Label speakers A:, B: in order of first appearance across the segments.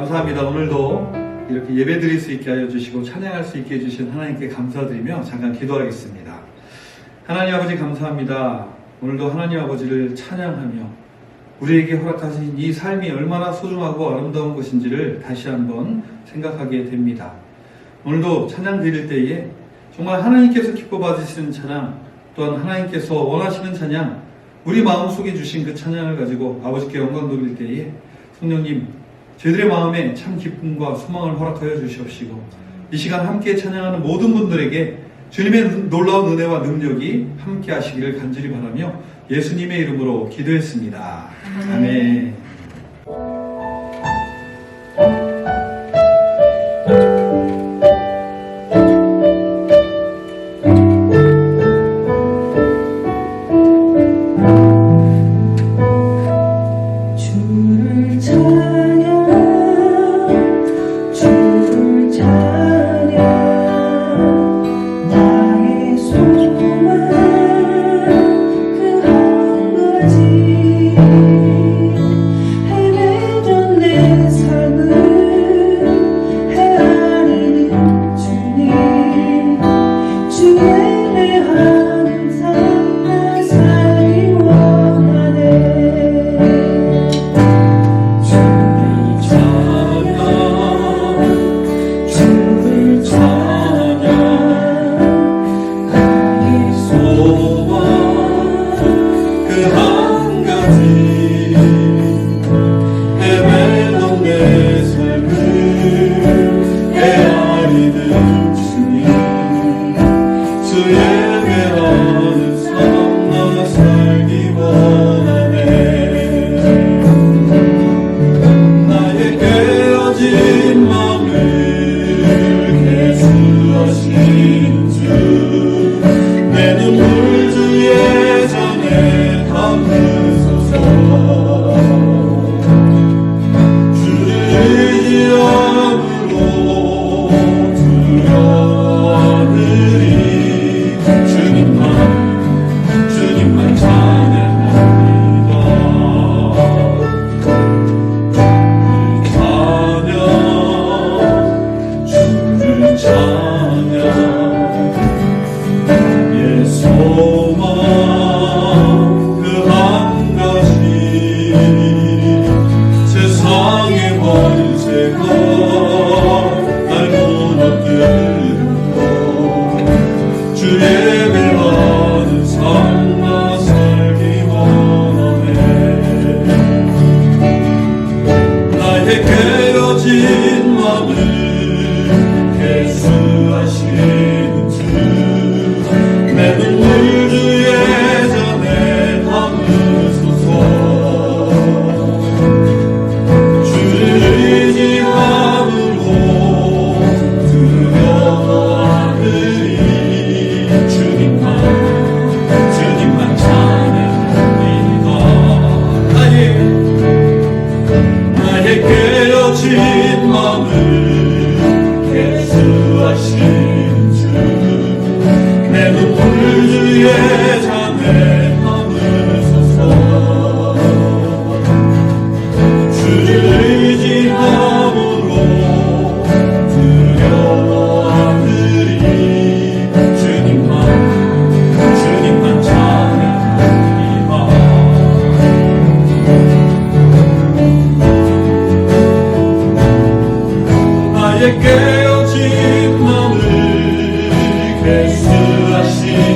A: 감사합니다. 오늘도 이렇게 예배 드릴 수 있게 하여 주시고 찬양할 수 있게 해주신 하나님께 감사드리며 잠깐 기도하겠습니다. 하나님 아버지 감사합니다. 오늘도 하나님 아버지를 찬양하며 우리에게 허락하신 이 삶이 얼마나 소중하고 아름다운 것인지를 다시 한번 생각하게 됩니다. 오늘도 찬양 드릴 때에 정말 하나님께서 기뻐 받으시는 찬양, 또한 하나님께서 원하시는 찬양, 우리 마음속에 주신 그 찬양을 가지고 아버지께 영광 돌릴 때에 성령님 저희들의 마음에 참 기쁨과 소망을 허락하여 주시옵시고 이 시간 함께 찬양하는 모든 분들에게 주님의 놀라운 은혜와 능력이 함께 하시기를 간절히 바라며 예수님의 이름으로 기도했습니다. 아멘.
B: 깨어진 맘을 개수하시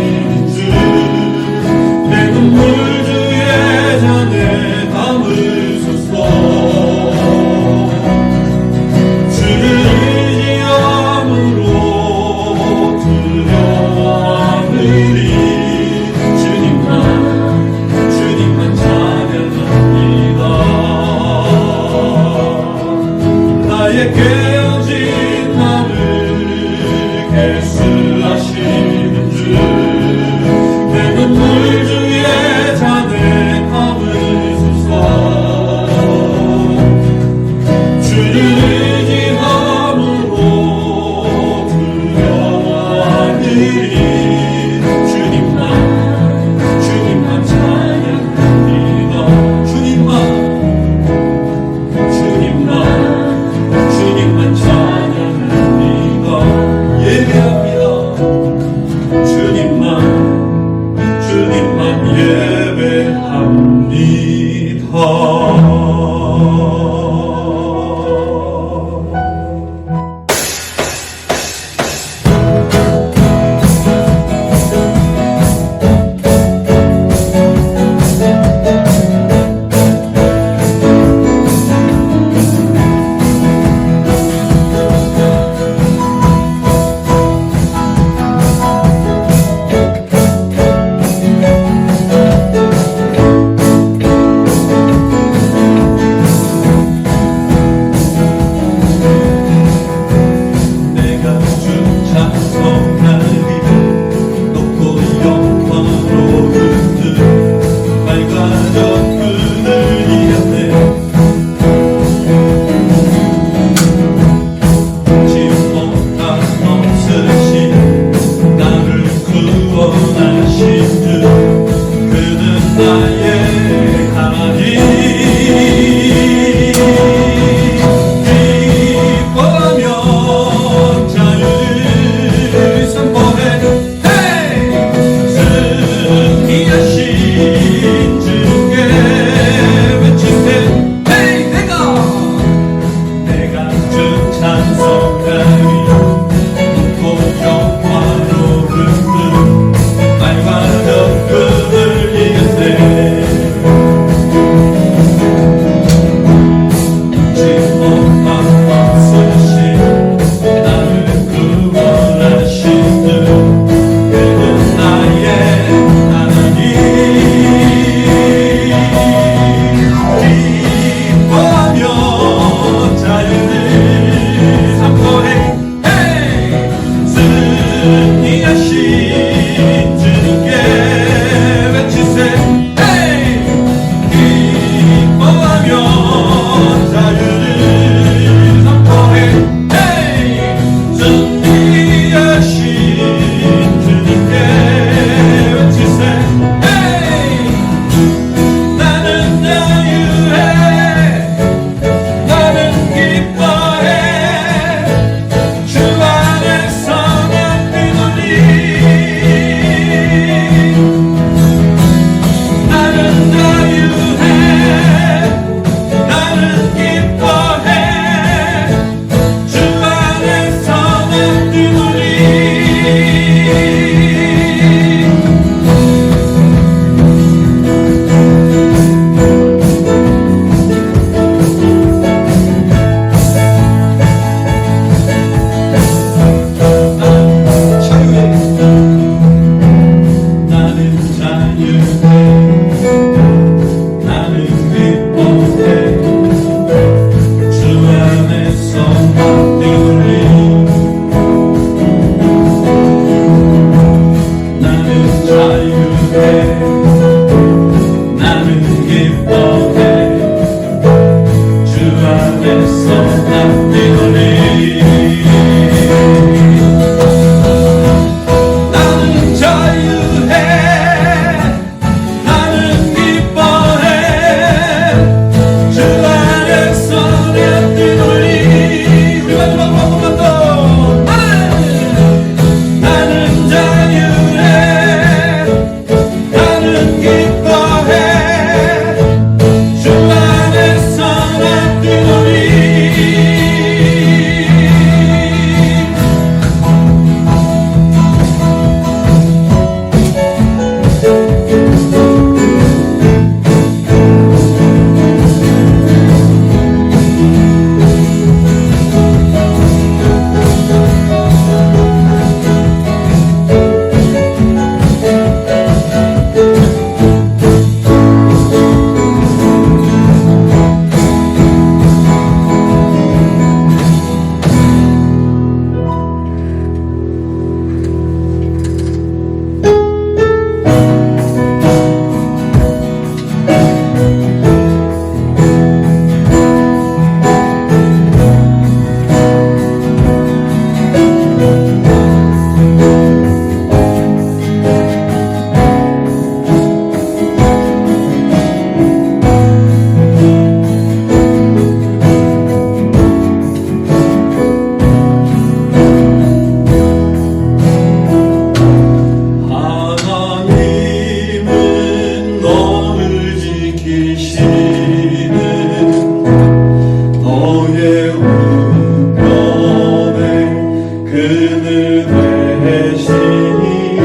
A: 계시니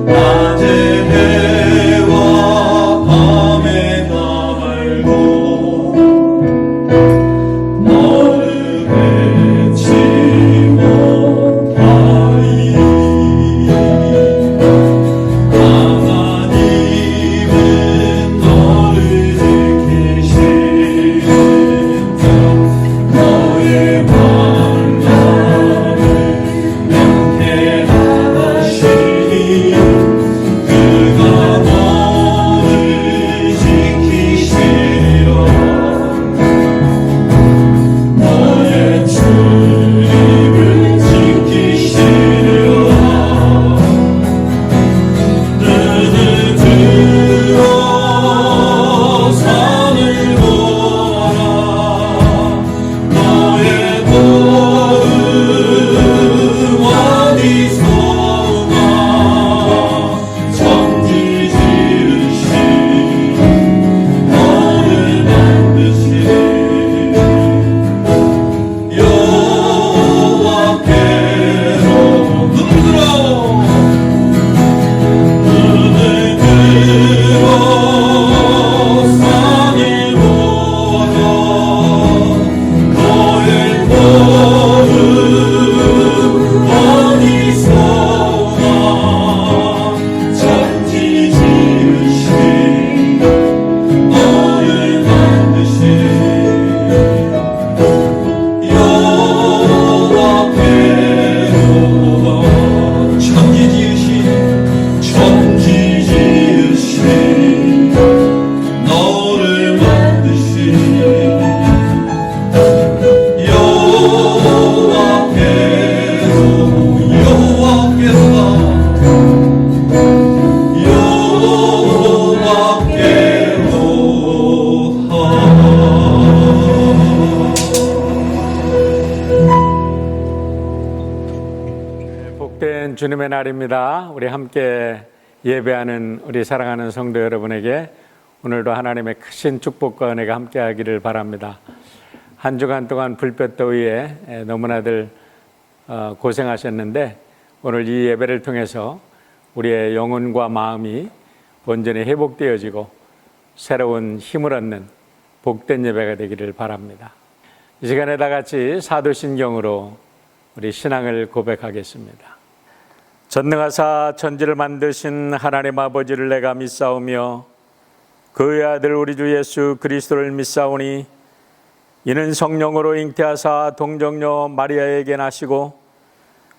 A: 낮에 해와 밤에 나 말고 너를 외치 못하리 하나님은 너를 지키신다 너의 만남을 명쾌하시니 그가 너를 지키시려 너의 출입을 지키시려 눈을 들어 산을 보아라 너의 도움 어디 소나 천지 지으신 너를 만드신 여호와께로 눈을 들어 산을 보아라 너의 도움 어디서나 천지 지으신 너를 만드신 여호와께로 천지 지으신 너를 만드신
B: 복된 주님의 날입니다. 우리 함께 예배하는 우리 사랑하는 성도 여러분에게 오늘도 하나님의 크신 축복과 은혜가 함께하기를 바랍니다. 한 주간 동안 불볕더위에 너무나들 고생하셨는데 오늘 이 예배를 통해서 우리의 영혼과 마음이 온전히 회복되어지고 새로운 힘을 얻는 복된 예배가 되기를 바랍니다. 이 시간에 다 같이 사도신경으로 우리 신앙을 고백하겠습니다. 전능하사 천지를 만드신 하나님 아버지를 내가 믿사오며 그의 아들 우리 주 예수 그리스도를 믿사오니 이는 성령으로 잉태하사 동정녀 마리아에게 나시고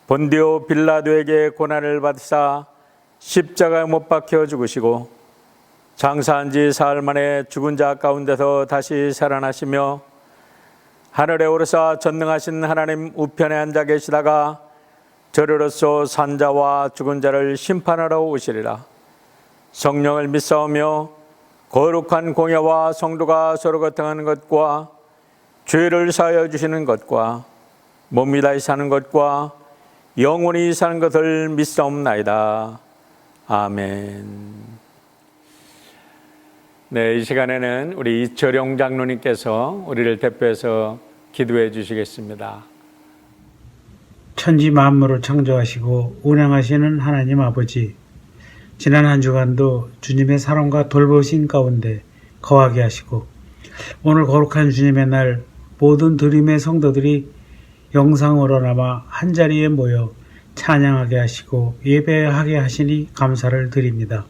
B: 본디오 빌라도에게 고난을 받으사 십자가에 못 박혀 죽으시고 장사한 지 사흘 만에 죽은 자 가운데서 다시 살아나시며 하늘에 오르사 전능하신 하나님 우편에 앉아 계시다가 저리로서 산자와 죽은 자를 심판하러 오시리라. 성령을 믿사오며 거룩한 공예와 성도가 서로 거통하는 것과 죄를 사하여 주시는 것과 몸이 다시 사는 것과 영원히 사는 것을 믿사옵나이다. 아멘. 네, 이 시간에는 우리 이철용 장로님께서 우리를 대표해서 기도해 주시겠습니다.
C: 천지 만물을 창조하시고 운행하시는 하나님 아버지, 지난 한 주간도 주님의 사랑과 돌보신 가운데 거하게 하시고 오늘 거룩한 주님의 날 모든 드림의 성도들이 영상으로나마 한자리에 모여 찬양하게 하시고 예배하게 하시니 감사를 드립니다.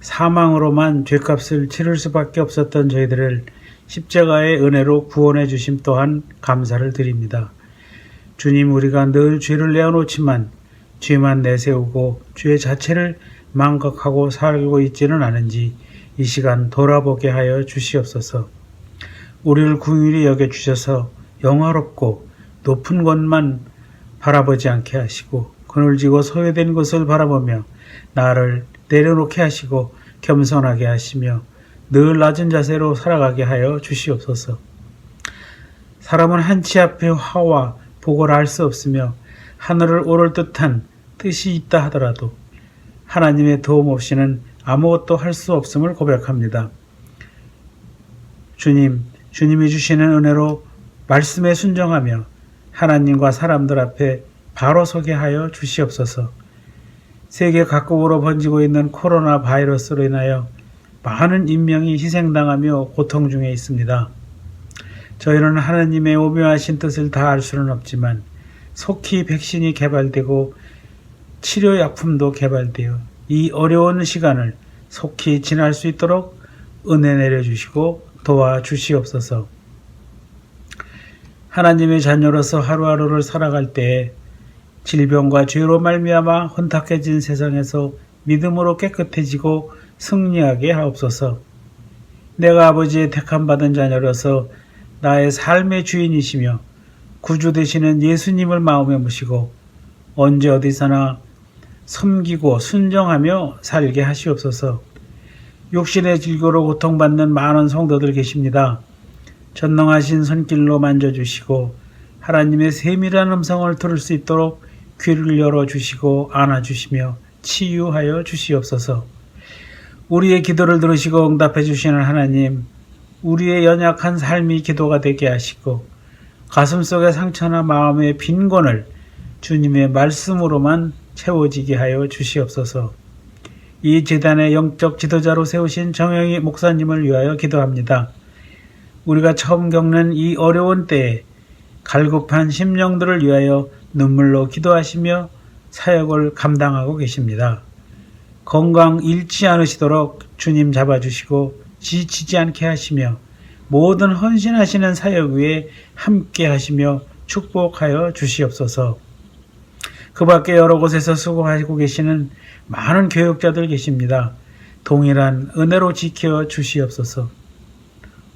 C: 사망으로만 죄값을 치를 수밖에 없었던 저희들을 십자가의 은혜로 구원해 주심 또한 감사를 드립니다. 주님, 우리가 늘 죄를 내어놓지만 죄만 내세우고 죄 자체를 망각하고 살고 있지는 않은지 이 시간 돌아보게 하여 주시옵소서. 우리를 긍휼히 여겨주셔서 영화롭고 높은 것만 바라보지 않게 하시고 그늘지고 소외된 것을 바라보며 나를 내려놓게 하시고 겸손하게 하시며 늘 낮은 자세로 살아가게 하여 주시옵소서. 사람은 한치 앞에 화와 복을 알 수 없으며 하늘을 오를 듯한 뜻이 있다 하더라도 하나님의 도움 없이는 아무것도 할 수 없음을 고백합니다. 주님이 주시는 은혜로 말씀에 순종하며 하나님과 사람들 앞에 바로 서게 하여 주시옵소서. 세계 각국으로 번지고 있는 코로나 바이러스로 인하여 많은 인명이 희생당하며 고통 중에 있습니다. 저희는 하나님의 오묘하신 뜻을 다 알 수는 없지만 속히 백신이 개발되고 치료약품도 개발되어 이 어려운 시간을 속히 지날 수 있도록 은혜 내려주시고 도와주시옵소서. 하나님의 자녀로서 하루하루를 살아갈 때에 질병과 죄로 말미암아 혼탁해진 세상에서 믿음으로 깨끗해지고 승리하게 하옵소서. 내가 아버지의 택함받은 자녀로서 나의 삶의 주인이시며 구주 되시는 예수님을 마음에 모시고 언제 어디서나 섬기고 순정하며 살게 하시옵소서. 육신의 질고로 고통받는 많은 성도들 계십니다. 전능하신 손길로 만져주시고 하나님의 세밀한 음성을 들을 수 있도록 귀를 열어주시고 안아주시며 치유하여 주시옵소서. 우리의 기도를 들으시고 응답해 주시는 하나님, 우리의 연약한 삶이 기도가 되게 하시고 가슴속의 상처나 마음의 빈곤을 주님의 말씀으로만 채워지게 하여 주시옵소서. 이 재단의 영적 지도자로 세우신 정영희 목사님을 위하여 기도합니다. 우리가 처음 겪는 이 어려운 때에 갈급한 심령들을 위하여 눈물로 기도하시며 사역을 감당하고 계십니다. 건강 잃지 않으시도록 주님 잡아주시고 지치지 않게 하시며 모든 헌신하시는 사역 위에 함께 하시며 축복하여 주시옵소서. 그 밖에 여러 곳에서 수고하고 계시는 많은 교육자들 계십니다. 동일한 은혜로 지켜 주시옵소서.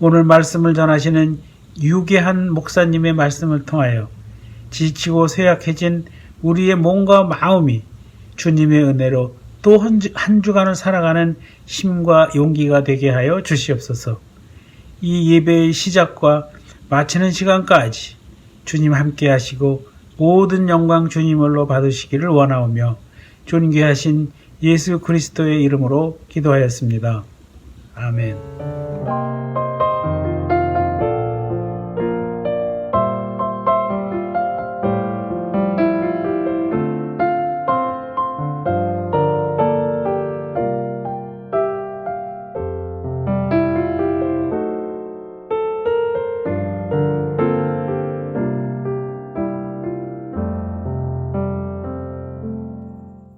C: 오늘 말씀을 전하시는 유계한 목사님의 말씀을 통하여 지치고 쇠약해진 우리의 몸과 마음이 주님의 은혜로 또 한 주간을 살아가는 힘과 용기가 되게 하여 주시옵소서. 이 예배의 시작과 마치는 시간까지 주님 함께 하시고 모든 영광 주님으로 받으시기를 원하오며 존귀하신 예수 그리스도의 이름으로 기도하였습니다. 아멘.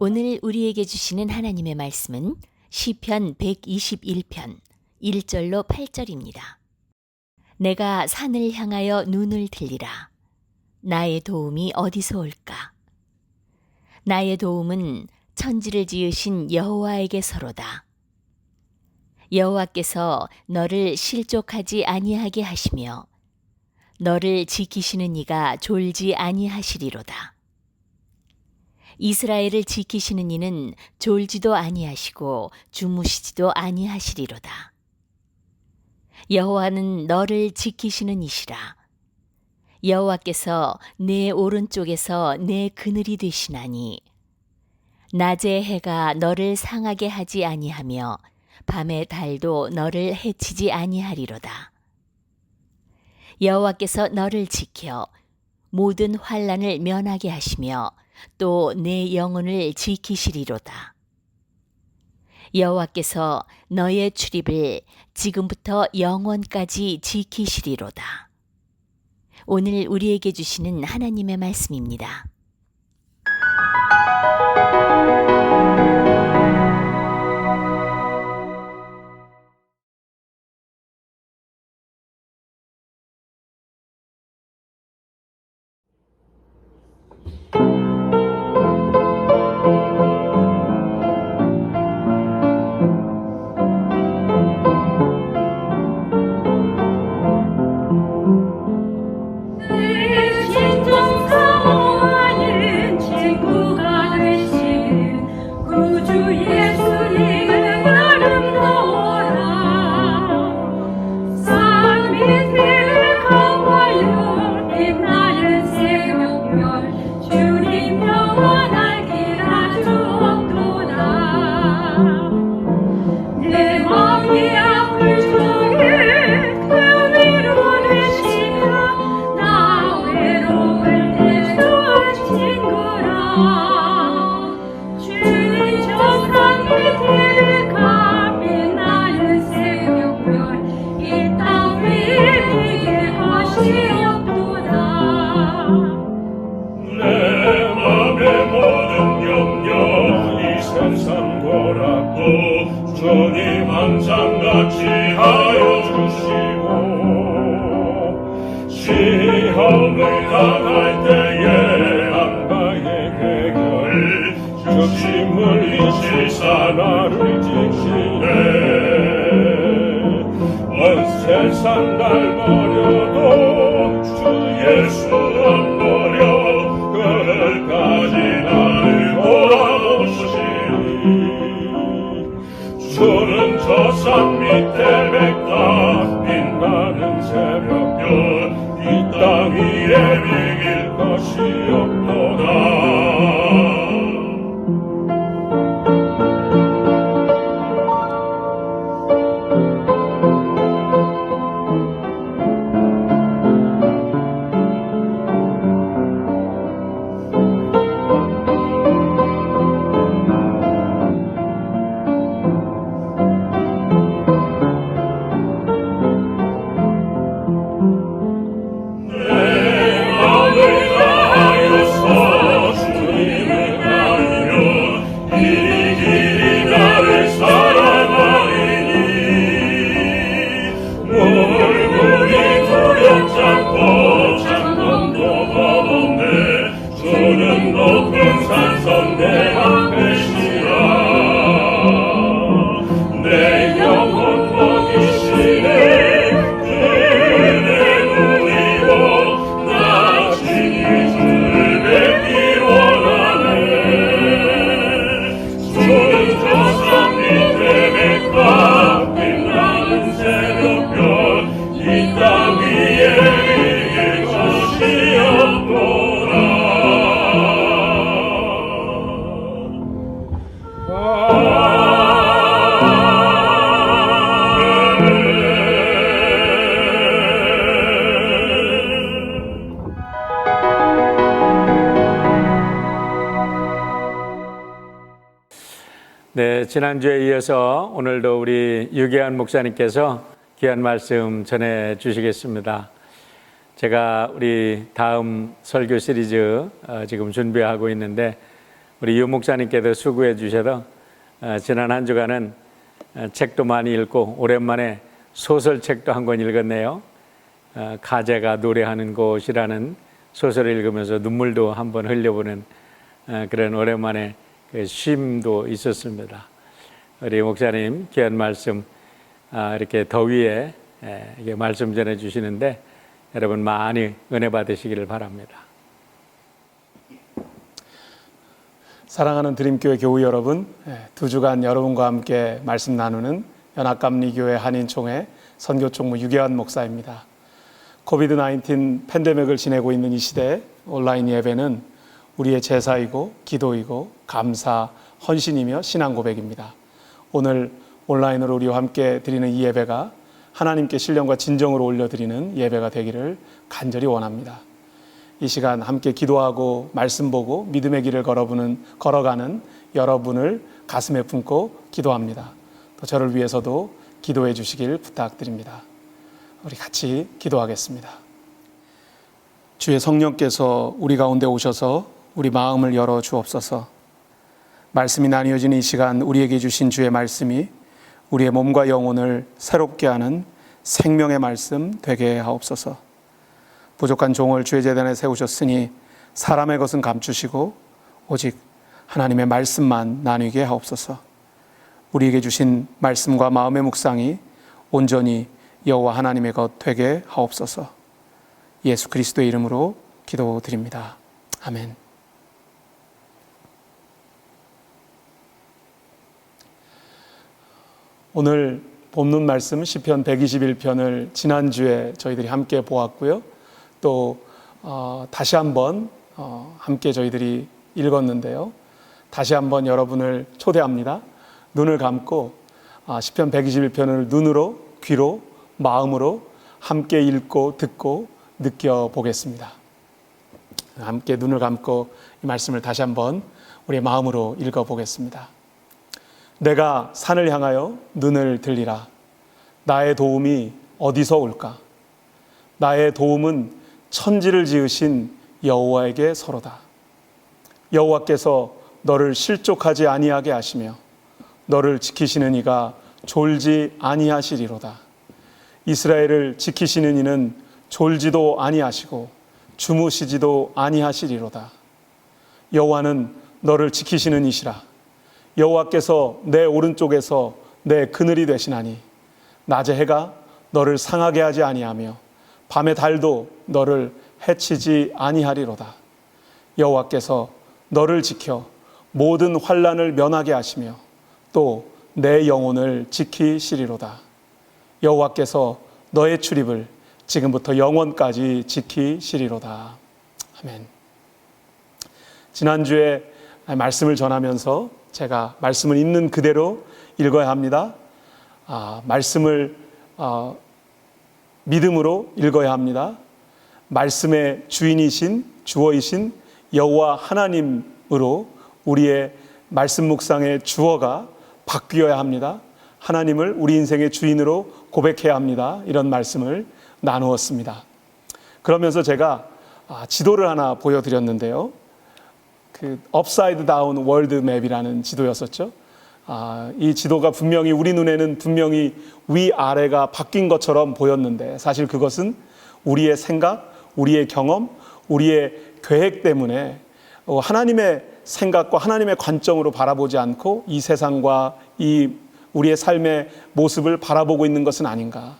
D: 오늘 우리에게 주시는 하나님의 말씀은 시편 121편 1절로 8절입니다. 내가 산을 향하여 눈을 들리라. 나의 도움이 어디서 올까? 나의 도움은 천지를 지으신 여호와에게서로다. 여호와께서 너를 실족하지 아니하게 하시며 너를 지키시는 이가 졸지 아니하시리로다. 이스라엘을 지키시는 이는 졸지도 아니하시고 주무시지도 아니하시리로다. 여호와는 너를 지키시는 이시라. 여호와께서 내 오른쪽에서 내 그늘이 되시나니 낮의 해가 너를 상하게 하지 아니하며 밤의 달도 너를 해치지 아니하리로다. 여호와께서 너를 지켜 모든 환난을 면하게 하시며 또 내 영혼을 지키시리로다. 여호와께서 너의 출입을 지금부터 영원까지 지키시리로다. 오늘 우리에게 주시는 하나님의 말씀입니다.
E: 내 심정 사모하여 밤같이 하여 주시고 시험을 당할 때에 악마의 계획을 중심을 잊으사 나를 지키네 온 세상 날 버려도 주 예수 안 버려 그날까지 나를 돌아보시리 주는 저 산 밑에 백다 빛나는 새벽별 이 땅 위에 비길 것이 없도다
B: 네, 지난주에 이어서 오늘도 우리 유계환 목사님께서 귀한 말씀 전해 주시겠습니다. 제가 우리 다음 설교 시리즈 지금 준비하고 있는데 우리 유 목사님께도 수고해 주셔서 지난 한 주간은 책도 많이 읽고 오랜만에 소설책도 한 권 읽었네요. 가재가 노래하는 곳이라는 소설을 읽으면서 눈물도 한번 흘려보는 그런 오랜만에 쉼도 있었습니다. 우리 목사님 귀한 말씀 이렇게 더위에 말씀 전해 주시는데 여러분 많이 은혜 받으시기를 바랍니다.
F: 사랑하는 드림교회 교우 여러분, 두 주간 여러분과 함께 말씀 나누는 연합감리교회 한인총회 선교총무 유계환 목사입니다. 코비드-19 팬데믹을 지내고 있는 이 시대 온라인 예배는 우리의 제사이고 기도이고 감사, 헌신이며 신앙 고백입니다. 오늘 온라인으로 우리와 함께 드리는 이 예배가 하나님께 신령과 진정으로 올려드리는 예배가 되기를 간절히 원합니다. 이 시간 함께 기도하고 말씀 보고 믿음의 길을 걸어가는 여러분을 가슴에 품고 기도합니다. 또 저를 위해서도 기도해 주시길 부탁드립니다. 우리 같이 기도하겠습니다. 주의 성령께서 우리 가운데 오셔서 우리 마음을 열어 주옵소서. 말씀이 나뉘어진 이 시간 우리에게 주신 주의 말씀이 우리의 몸과 영혼을 새롭게 하는 생명의 말씀 되게 하옵소서. 부족한 종을 주의 제단에 세우셨으니 사람의 것은 감추시고 오직 하나님의 말씀만 나누게 하옵소서. 우리에게 주신 말씀과 마음의 묵상이 온전히 여호와 하나님의 것 되게 하옵소서. 예수 그리스도의 이름으로 기도드립니다. 아멘. 오늘 본문 말씀 시편 121편을 지난주에 저희들이 함께 보았고요. 또 다시 한번 함께 저희들이 읽었는데요. 다시 한번 여러분을 초대합니다. 눈을 감고 시편 121편을 눈으로, 귀로, 마음으로 함께 읽고 듣고 느껴보겠습니다. 함께 눈을 감고 이 말씀을 다시 한번 우리의 마음으로 읽어보겠습니다. 내가 산을 향하여 눈을 들리라. 나의 도움이 어디서 올까? 나의 도움은 천지를 지으신 여호와에게 서로다. 여호와께서 너를 실족하지 아니하게 하시며 너를 지키시는 이가 졸지 아니하시리로다. 이스라엘을 지키시는 이는 졸지도 아니하시고 주무시지도 아니하시리로다. 여호와는 너를 지키시는 이시라. 여호와께서 내 오른쪽에서 내 그늘이 되시나니 낮의 해가 너를 상하게 하지 아니하며 밤의 달도 너를 해치지 아니하리로다. 여호와께서 너를 지켜 모든 환난을 면하게 하시며 또 내 영혼을 지키시리로다. 여호와께서 너의 출입을 지금부터 영원까지 지키시리로다. 아멘. 지난주에 말씀을 전하면서 제가 말씀을 있는 그대로 읽어야 합니다. 말씀을 믿음으로 읽어야 합니다. 말씀의 주인이신 주어이신 여호와 하나님으로 우리의 말씀 묵상의 주어가 바뀌어야 합니다. 하나님을 우리 인생의 주인으로 고백해야 합니다. 이런 말씀을 나누었습니다. 그러면서 제가 지도를 하나 보여드렸는데요. 그 업사이드 다운 월드 맵이라는 지도였었죠. 이 지도가 분명히 우리 눈에는 분명히 위아래가 바뀐 것처럼 보였는데 사실 그것은 우리의 생각, 우리의 경험, 우리의 계획 때문에 하나님의 생각과 하나님의 관점으로 바라보지 않고 이 세상과 이 우리의 삶의 모습을 바라보고 있는 것은 아닌가.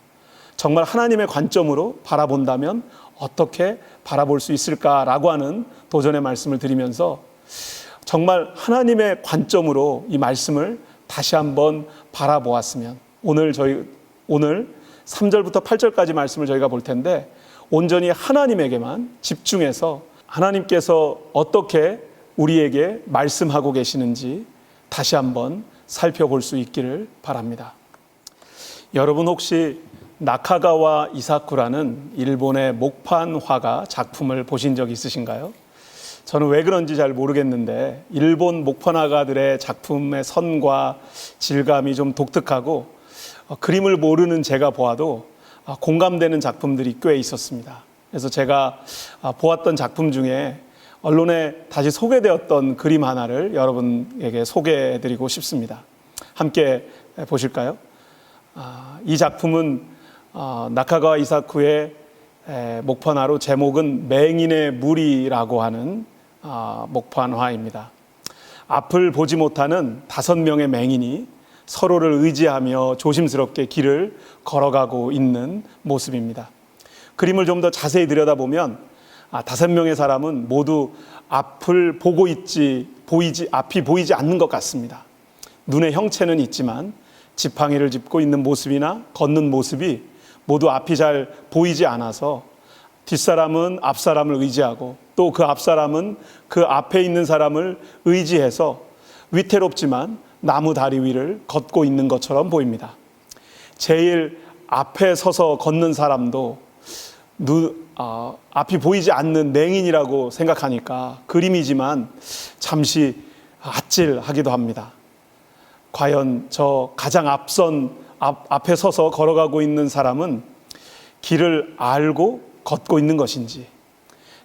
F: 정말 하나님의 관점으로 바라본다면 어떻게 바라볼 수 있을까라고 하는 도전의 말씀을 드리면서 정말 하나님의 관점으로 이 말씀을 다시 한번 바라보았으면 오늘 3절부터 8절까지 말씀을 저희가 볼 텐데 온전히 하나님에게만 집중해서 하나님께서 어떻게 우리에게 말씀하고 계시는지 다시 한번 살펴볼 수 있기를 바랍니다. 여러분 혹시 나카가와 이사쿠라는 일본의 목판화가 작품을 보신 적 있으신가요? 저는 왜 그런지 잘 모르겠는데 일본 목판화가들의 작품의 선과 질감이 좀 독특하고 그림을 모르는 제가 보아도 공감되는 작품들이 꽤 있었습니다. 그래서 제가 보았던 작품 중에 언론에 다시 소개되었던 그림 하나를 여러분에게 소개해드리고 싶습니다. 함께 보실까요? 이 작품은 나카가와 이사쿠의 목판화로 제목은 맹인의 무리라고 하는 목판화입니다. 앞을 보지 못하는 5명의 맹인이 서로를 의지하며 조심스럽게 길을 걸어가고 있는 모습입니다. 그림을 좀 더 자세히 들여다보면 5명의 사람은 모두 앞을 보고 앞이 보이지 않는 것 같습니다. 눈의 형체는 있지만 지팡이를 짚고 있는 모습이나 걷는 모습이 모두 앞이 잘 보이지 않아서 뒷사람은 앞사람을 의지하고 또 그 앞사람은 그 앞에 있는 사람을 의지해서 위태롭지만 나무 다리 위를 걷고 있는 것처럼 보입니다. 제일 앞에 서서 걷는 사람도 앞이 보이지 않는 맹인이라고 생각하니까 그림이지만 잠시 아찔하기도 합니다. 과연 저 가장 앞에 서서 걸어가고 있는 사람은 길을 알고 걷고 있는 것인지,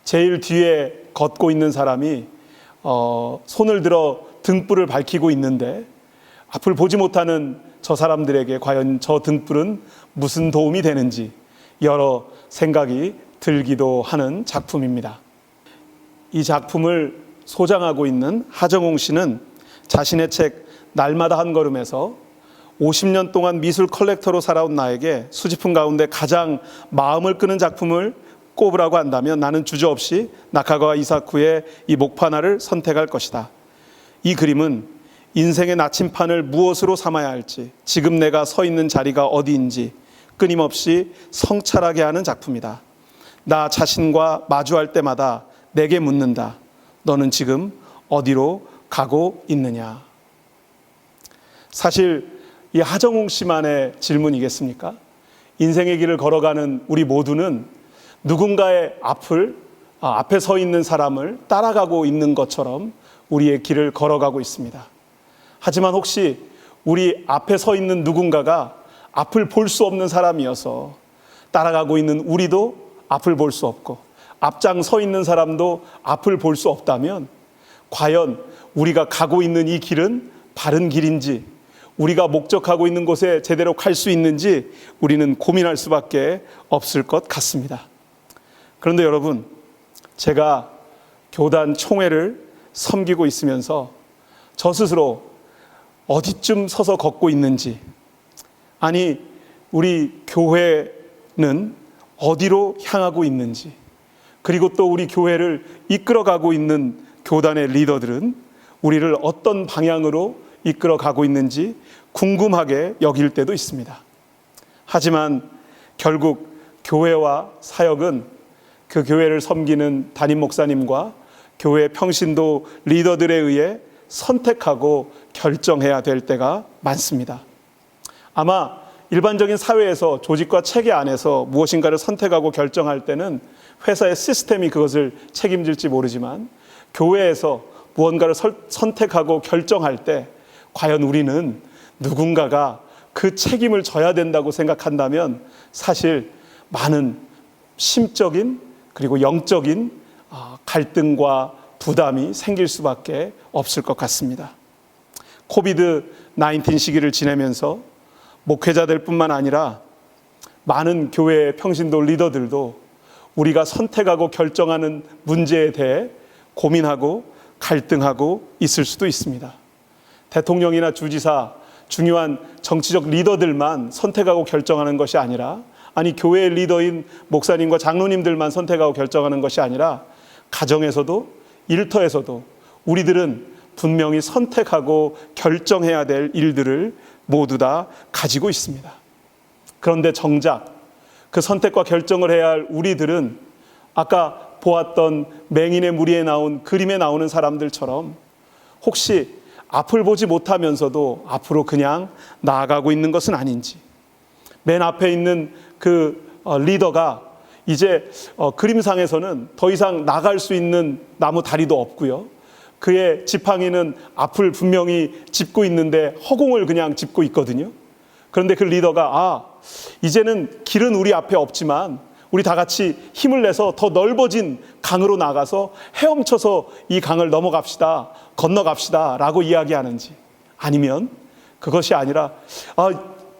F: 제일 뒤에 걷고 있는 사람이 손을 들어 등불을 밝히고 있는데 앞을 보지 못하는 저 사람들에게 과연 저 등불은 무슨 도움이 되는지 여러 생각이 들기도 하는 작품입니다. 이 작품을 소장하고 있는 하정웅 씨는 자신의 책 날마다 한 걸음에서 50년 동안 미술 컬렉터로 살아온 나에게 수집품 가운데 가장 마음을 끄는 작품을 꼽으라고 한다면 나는 주저없이 나카가와 이사쿠의 이 목판화를 선택할 것이다. 이 그림은 인생의 나침판을 무엇으로 삼아야 할지, 지금 내가 서 있는 자리가 어디인지 끊임없이 성찰하게 하는 작품이다. 나 자신과 마주할 때마다 내게 묻는다. 너는 지금 어디로 가고 있느냐? 사실 이 하정웅 씨만의 질문이겠습니까? 인생의 길을 걸어가는 우리 모두는 누군가의 앞에 서 있는 사람을 따라가고 있는 것처럼 우리의 길을 걸어가고 있습니다. 하지만 혹시 우리 앞에 서 있는 누군가가 앞을 볼 수 없는 사람이어서 따라가고 있는 우리도 앞을 볼 수 없고 앞장 서 있는 사람도 앞을 볼 수 없다면 과연 우리가 가고 있는 이 길은 바른 길인지, 우리가 목적하고 있는 곳에 제대로 갈 수 있는지 우리는 고민할 수밖에 없을 것 같습니다. 그런데 여러분, 제가 교단 총회를 섬기고 있으면서 저 스스로 어디쯤 서서 걷고 있는지, 아니 우리 교회는 어디로 향하고 있는지, 그리고 또 우리 교회를 이끌어가고 있는 교단의 리더들은 우리를 어떤 방향으로 이끌어가고 있는지 궁금하게 여길 때도 있습니다. 하지만 결국 교회와 사역은 그 교회를 섬기는 담임 목사님과 교회 평신도 리더들에 의해 선택하고 결정해야 될 때가 많습니다. 아마 일반적인 사회에서 조직과 체계 안에서 무엇인가를 선택하고 결정할 때는 회사의 시스템이 그것을 책임질지 모르지만, 교회에서 무언가를 선택하고 결정할 때 과연 우리는 누군가가 그 책임을 져야 된다고 생각한다면 사실 많은 심적인 그리고 영적인 갈등과 부담이 생길 수밖에 없을 것 같습니다. 코비드-19 시기를 지내면서 목회자들 뿐만 아니라 많은 교회의 평신도 리더들도 우리가 선택하고 결정하는 문제에 대해 고민하고 갈등하고 있을 수도 있습니다. 대통령이나 주지사, 중요한 정치적 리더들만 선택하고 결정하는 것이 아니라, 아니 교회의 리더인 목사님과 장로님들만 선택하고 결정하는 것이 아니라 가정에서도 일터에서도 우리들은 분명히 선택하고 결정해야 될 일들을 모두 다 가지고 있습니다. 그런데 정작 그 선택과 결정을 해야 할 우리들은 아까 보았던 맹인의 무리에 나온 그림에 나오는 사람들처럼 혹시 앞을 보지 못하면서도 앞으로 그냥 나아가고 있는 것은 아닌지, 맨 앞에 있는 그 리더가 이제 그림상에서는 더 이상 나갈 수 있는 나무 다리도 없고요, 그의 지팡이는 앞을 분명히 짚고 있는데 허공을 그냥 짚고 있거든요. 그런데 그 리더가 이제는 길은 우리 앞에 없지만 우리 다 같이 힘을 내서 더 넓어진 강으로 나가서 헤엄쳐서 이 강을 넘어갑시다, 건너갑시다 라고 이야기하는지, 아니면 그것이 아니라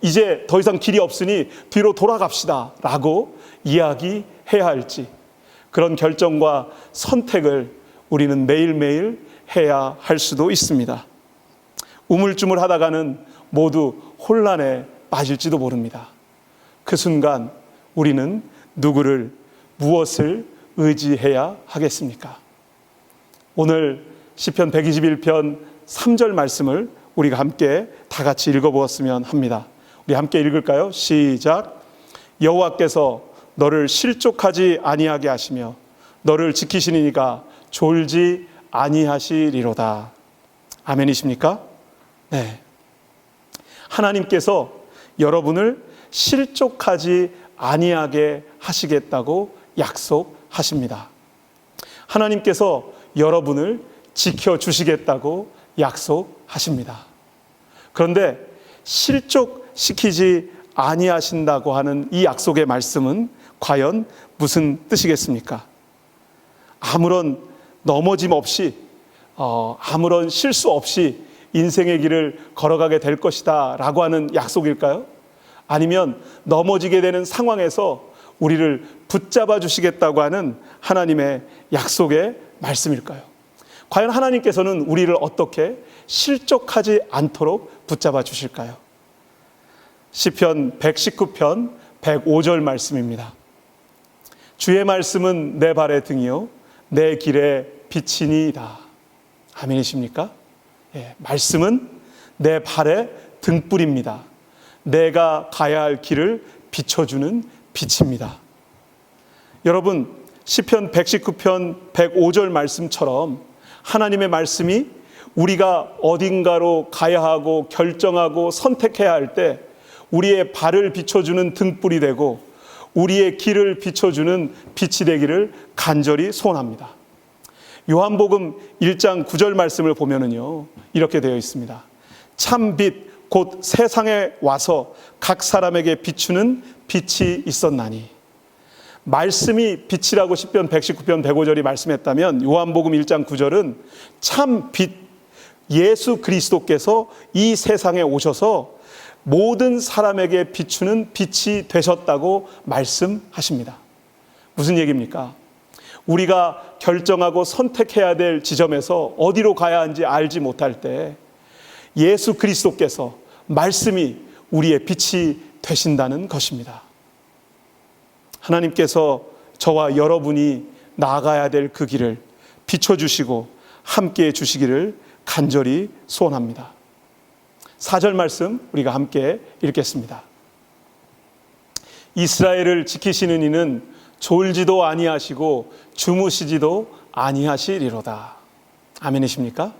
F: 이제 더 이상 길이 없으니 뒤로 돌아갑시다 라고 이야기해야 할지, 그런 결정과 선택을 우리는 매일매일 해야 할 수도 있습니다. 우물쭈물 하다가는 모두 혼란에 빠질지도 모릅니다. 그 순간 우리는 누구를, 무엇을 의지해야 하겠습니까? 오늘 시편 121편 3절 말씀을 우리가 함께 다 같이 읽어보았으면 합니다. 우리 함께 읽을까요? 시작. 여호와께서 너를 실족하지 아니하게 하시며 너를 지키시니가 졸지 아니하시리로다. 아멘이십니까? 네. 하나님께서 여러분을 실족하지 아니하게 하시겠다고 약속하십니다. 하나님께서 여러분을 지켜주시겠다고 약속하십니다. 그런데 실족시키지 아니하신다고 하는 이 약속의 말씀은 과연 무슨 뜻이겠습니까? 아무런 넘어짐 없이, 아무런 실수 없이 인생의 길을 걸어가게 될 것이다 라고 하는 약속일까요? 아니면 넘어지게 되는 상황에서 우리를 붙잡아 주시겠다고 하는 하나님의 약속의 말씀일까요? 과연 하나님께서는 우리를 어떻게 실족하지 않도록 붙잡아 주실까요? 시편 119편 105절 말씀입니다. 주의 말씀은 내 발의 등이요 내 길의 빛이니이다. 아멘이십니까? 예, 말씀은 내 발의 등불입니다. 내가 가야 할 길을 비춰주는 빛입니다. 여러분, 시편 119편 105절 말씀처럼 하나님의 말씀이 우리가 어딘가로 가야 하고 결정하고 선택해야 할 때 우리의 발을 비춰주는 등불이 되고 우리의 길을 비춰주는 빛이 되기를 간절히 소원합니다. 요한복음 1장 9절 말씀을 보면은요, 이렇게 되어 있습니다. 참 빛 곧 세상에 와서 각 사람에게 비추는 빛이 있었나니. 말씀이 빛이라고 시편 119편 105절이 말씀했다면 요한복음 1장 9절은 참 빛, 예수 그리스도께서 이 세상에 오셔서 모든 사람에게 비추는 빛이 되셨다고 말씀하십니다. 무슨 얘기입니까? 우리가 결정하고 선택해야 될 지점에서 어디로 가야 하는지 알지 못할 때 예수 그리스도께서 말씀이 우리의 빛이 되신다는 것입니다. 하나님께서 저와 여러분이 나아가야 될 그 길을 비춰주시고 함께해 주시기를 간절히 소원합니다. 4절 말씀 우리가 함께 읽겠습니다. 이스라엘을 지키시는 이는 졸지도 아니하시고 주무시지도 아니하시리로다. 아멘이십니까?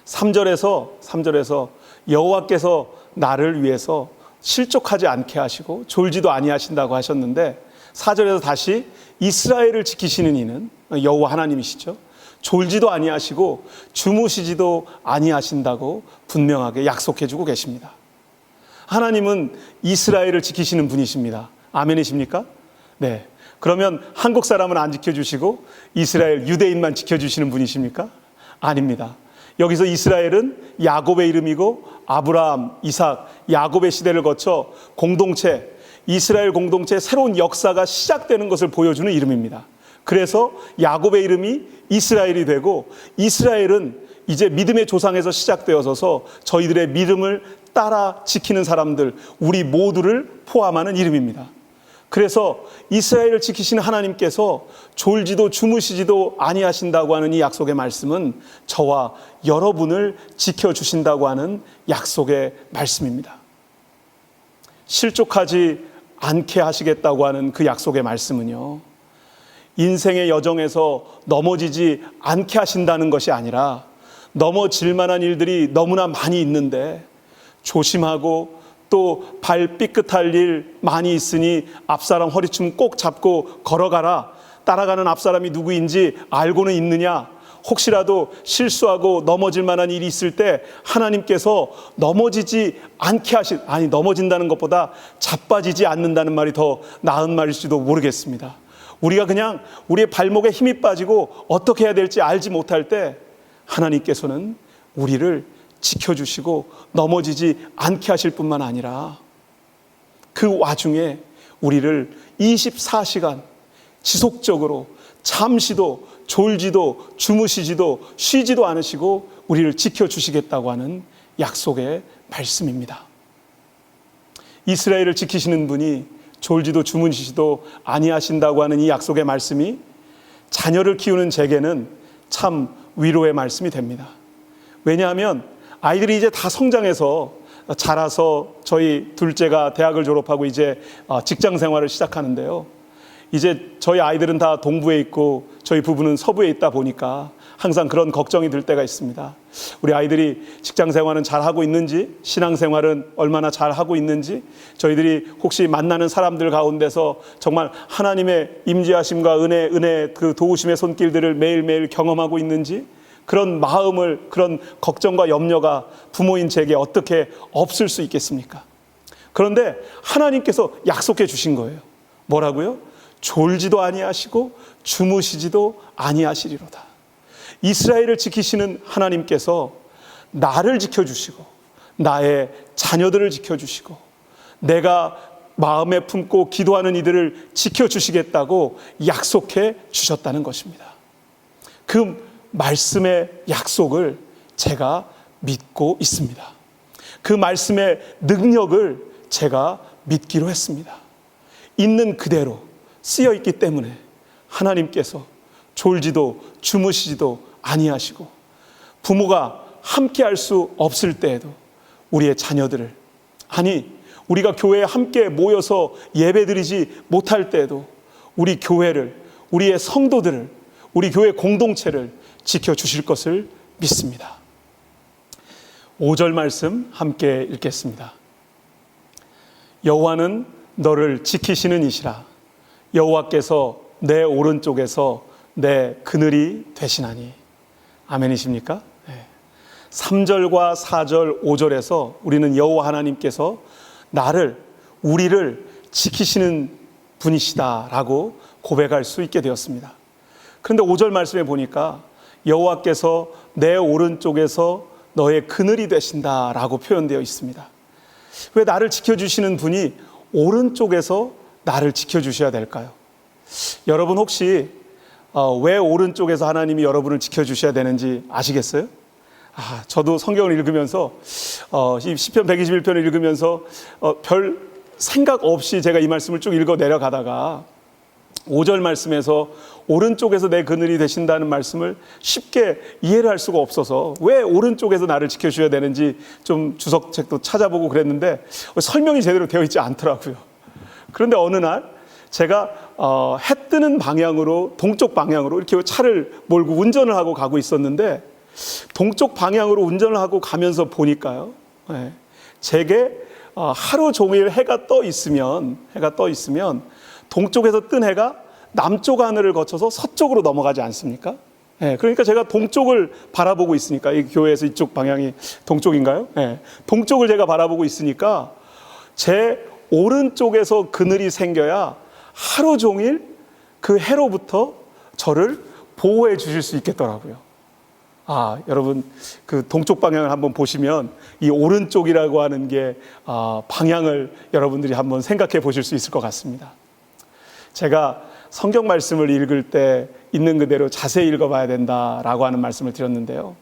F: 3절에서 여호와께서 나를 위해서 실족하지 않게 하시고 졸지도 아니하신다고 하셨는데 4절에서 다시 이스라엘을 지키시는 이는 여호와 하나님이시죠. 졸지도 아니하시고 주무시지도 아니하신다고 분명하게 약속해주고 계십니다. 하나님은 이스라엘을 지키시는 분이십니다. 아멘이십니까? 네. 그러면 한국 사람은 안 지켜주시고 이스라엘 유대인만 지켜주시는 분이십니까? 아닙니다. 여기서 이스라엘은 야곱의 이름이고 아브라함, 이삭, 야곱의 시대를 거쳐 공동체, 이스라엘 공동체의 새로운 역사가 시작되는 것을 보여주는 이름입니다. 그래서 야곱의 이름이 이스라엘이 되고 이스라엘은 이제 믿음의 조상에서 시작되어서 저희들의 믿음을 따라 지키는 사람들, 우리 모두를 포함하는 이름입니다. 그래서 이스라엘을 지키시는 하나님께서 졸지도 주무시지도 아니하신다고 하는 이 약속의 말씀은 저와 여러분을 지켜주신다고 하는 약속의 말씀입니다. 실족하지 않게 하시겠다고 하는 그 약속의 말씀은요, 인생의 여정에서 넘어지지 않게 하신다는 것이 아니라 넘어질 만한 일들이 너무나 많이 있는데 조심하고 또 발 삐끗할 일 많이 있으니 앞사람 허리춤 꼭 잡고 걸어가라. 따라가는 앞사람이 누구인지 알고는 있느냐? 혹시라도 실수하고 넘어질 만한 일이 있을 때 하나님께서 넘어지지 않게 넘어진다는 것보다 자빠지지 않는다는 말이 더 나은 말일지도 모르겠습니다. 우리가 그냥 우리의 발목에 힘이 빠지고 어떻게 해야 될지 알지 못할 때 하나님께서는 우리를 지켜주시고 넘어지지 않게 하실 뿐만 아니라 그 와중에 우리를 24시간 지속적으로 잠시도 졸지도 주무시지도 쉬지도 않으시고 우리를 지켜주시겠다고 하는 약속의 말씀입니다. 이스라엘을 지키시는 분이 졸지도 주무시지도 아니하신다고 하는 이 약속의 말씀이 자녀를 키우는 제게는 참 위로의 말씀이 됩니다. 왜냐하면 아이들이 이제 다 성장해서 자라서 저희 둘째가 대학을 졸업하고 이제 직장 생활을 시작하는데요. 이제 저희 아이들은 다 동부에 있고 저희 부부는 서부에 있다 보니까 항상 그런 걱정이 들 때가 있습니다. 우리 아이들이 직장 생활은 잘하고 있는지, 신앙 생활은 얼마나 잘하고 있는지, 저희들이 혹시 만나는 사람들 가운데서 정말 하나님의 임재하심과 은혜 그 도우심의 손길들을 매일매일 경험하고 있는지, 그런 마음을, 그런 걱정과 염려가 부모인 제게 어떻게 없을 수 있겠습니까? 그런데 하나님께서 약속해 주신 거예요. 뭐라고요? 졸지도 아니하시고 주무시지도 아니하시리로다. 이스라엘을 지키시는 하나님께서 나를 지켜주시고 나의 자녀들을 지켜주시고 내가 마음에 품고 기도하는 이들을 지켜주시겠다고 약속해 주셨다는 것입니다. 그 말씀의 약속을 제가 믿고 있습니다. 그 말씀의 능력을 제가 믿기로 했습니다. 있는 그대로 쓰여 있기 때문에 하나님께서 졸지도 주무시지도 아니하시고 부모가 함께 할 수 없을 때에도 우리의 자녀들을, 아니 우리가 교회에 함께 모여서 예배드리지 못할 때에도 우리 교회를, 우리의 성도들을, 우리 교회 공동체를 지켜주실 것을 믿습니다. 5절 말씀 함께 읽겠습니다. 여호와는 너를 지키시는 이시라. 여호와께서 내 오른쪽에서 내 그늘이 되시나니. 아멘이십니까? 3절과 4절, 5절에서 우리는 여호와 하나님께서 우리를 지키시는 분이시다라고 고백할 수 있게 되었습니다. 그런데 5절 말씀에 보니까 여호와께서 내 오른쪽에서 너의 그늘이 되신다라고 표현되어 있습니다. 왜 나를 지켜주시는 분이 오른쪽에서 나를 지켜주셔야 될까요? 여러분 혹시 왜 오른쪽에서 하나님이 여러분을 지켜주셔야 되는지 아시겠어요? 저도 성경을 읽으면서 시편 121편을 읽으면서 별 생각 없이 제가 이 말씀을 쭉 읽어 내려가다가 5절 말씀에서 오른쪽에서 내 그늘이 되신다는 말씀을 쉽게 이해를 할 수가 없어서 왜 오른쪽에서 나를 지켜주셔야 되는지 좀 주석책도 찾아보고 그랬는데 설명이 제대로 되어 있지 않더라고요. 그런데 어느 날 제가 해 뜨는 방향으로, 동쪽 방향으로 이렇게 차를 몰고 운전을 하고 가고 있었는데 동쪽 방향으로 운전을 하고 가면서 보니까요, 제게 하루 종일 해가 떠 있으면 동쪽에서 뜬 해가 남쪽 하늘을 거쳐서 서쪽으로 넘어가지 않습니까? 그러니까 제가 동쪽을 바라보고 있으니까, 이 교회에서 이쪽 방향이 동쪽인가요? 동쪽을 제가 바라보고 있으니까 제 오른쪽에서 그늘이 생겨야 하루 종일 그 해로부터 저를 보호해 주실 수 있겠더라고요. 여러분 그 동쪽 방향을 한번 보시면 이 오른쪽이라고 하는 게 방향을 여러분들이 한번 생각해 보실 수 있을 것 같습니다. 제가 성경 말씀을 읽을 때 있는 그대로 자세히 읽어봐야 된다라고 하는 말씀을 드렸는데요.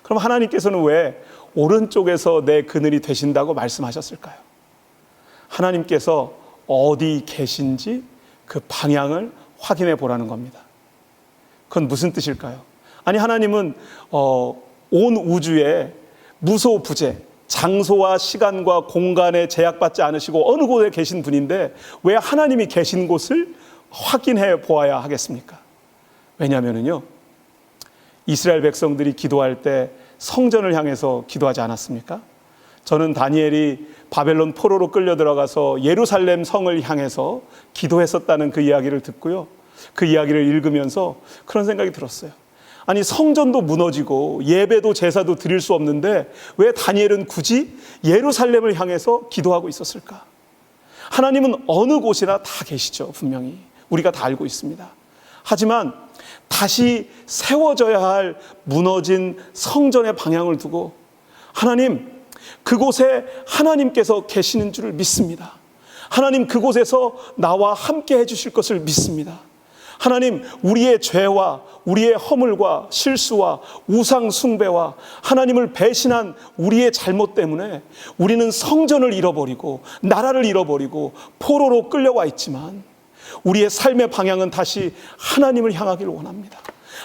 F: 그럼 하나님께서는 왜 오른쪽에서 내 그늘이 되신다고 말씀하셨을까요? 하나님께서 어디 계신지 그 방향을 확인해 보라는 겁니다. 그건 무슨 뜻일까요? 아니, 하나님은 온 우주에 무소부재, 장소와 시간과 공간에 제약받지 않으시고 어느 곳에 계신 분인데 왜 하나님이 계신 곳을 확인해 보아야 하겠습니까? 왜냐하면요, 이스라엘 백성들이 기도할 때 성전을 향해서 기도하지 않았습니까? 저는 다니엘이 바벨론 포로로 끌려 들어가서 예루살렘 성을 향해서 기도했었다는 그 이야기를 듣고요, 그 이야기를 읽으면서 그런 생각이 들었어요. 아니, 성전도 무너지고 예배도 제사도 드릴 수 없는데 왜 다니엘은 굳이 예루살렘을 향해서 기도하고 있었을까? 하나님은 어느 곳이나 다 계시죠. 분명히 우리가 다 알고 있습니다. 하지만 다시 세워져야 할 무너진 성전의 방향을 두고 하나님, 그곳에 하나님께서 계시는 줄을 믿습니다. 하나님, 그곳에서 나와 함께 해주실 것을 믿습니다. 하나님, 우리의 죄와 우리의 허물과 실수와 우상 숭배와 하나님을 배신한 우리의 잘못 때문에 우리는 성전을 잃어버리고 나라를 잃어버리고 포로로 끌려와 있지만 우리의 삶의 방향은 다시 하나님을 향하기를 원합니다.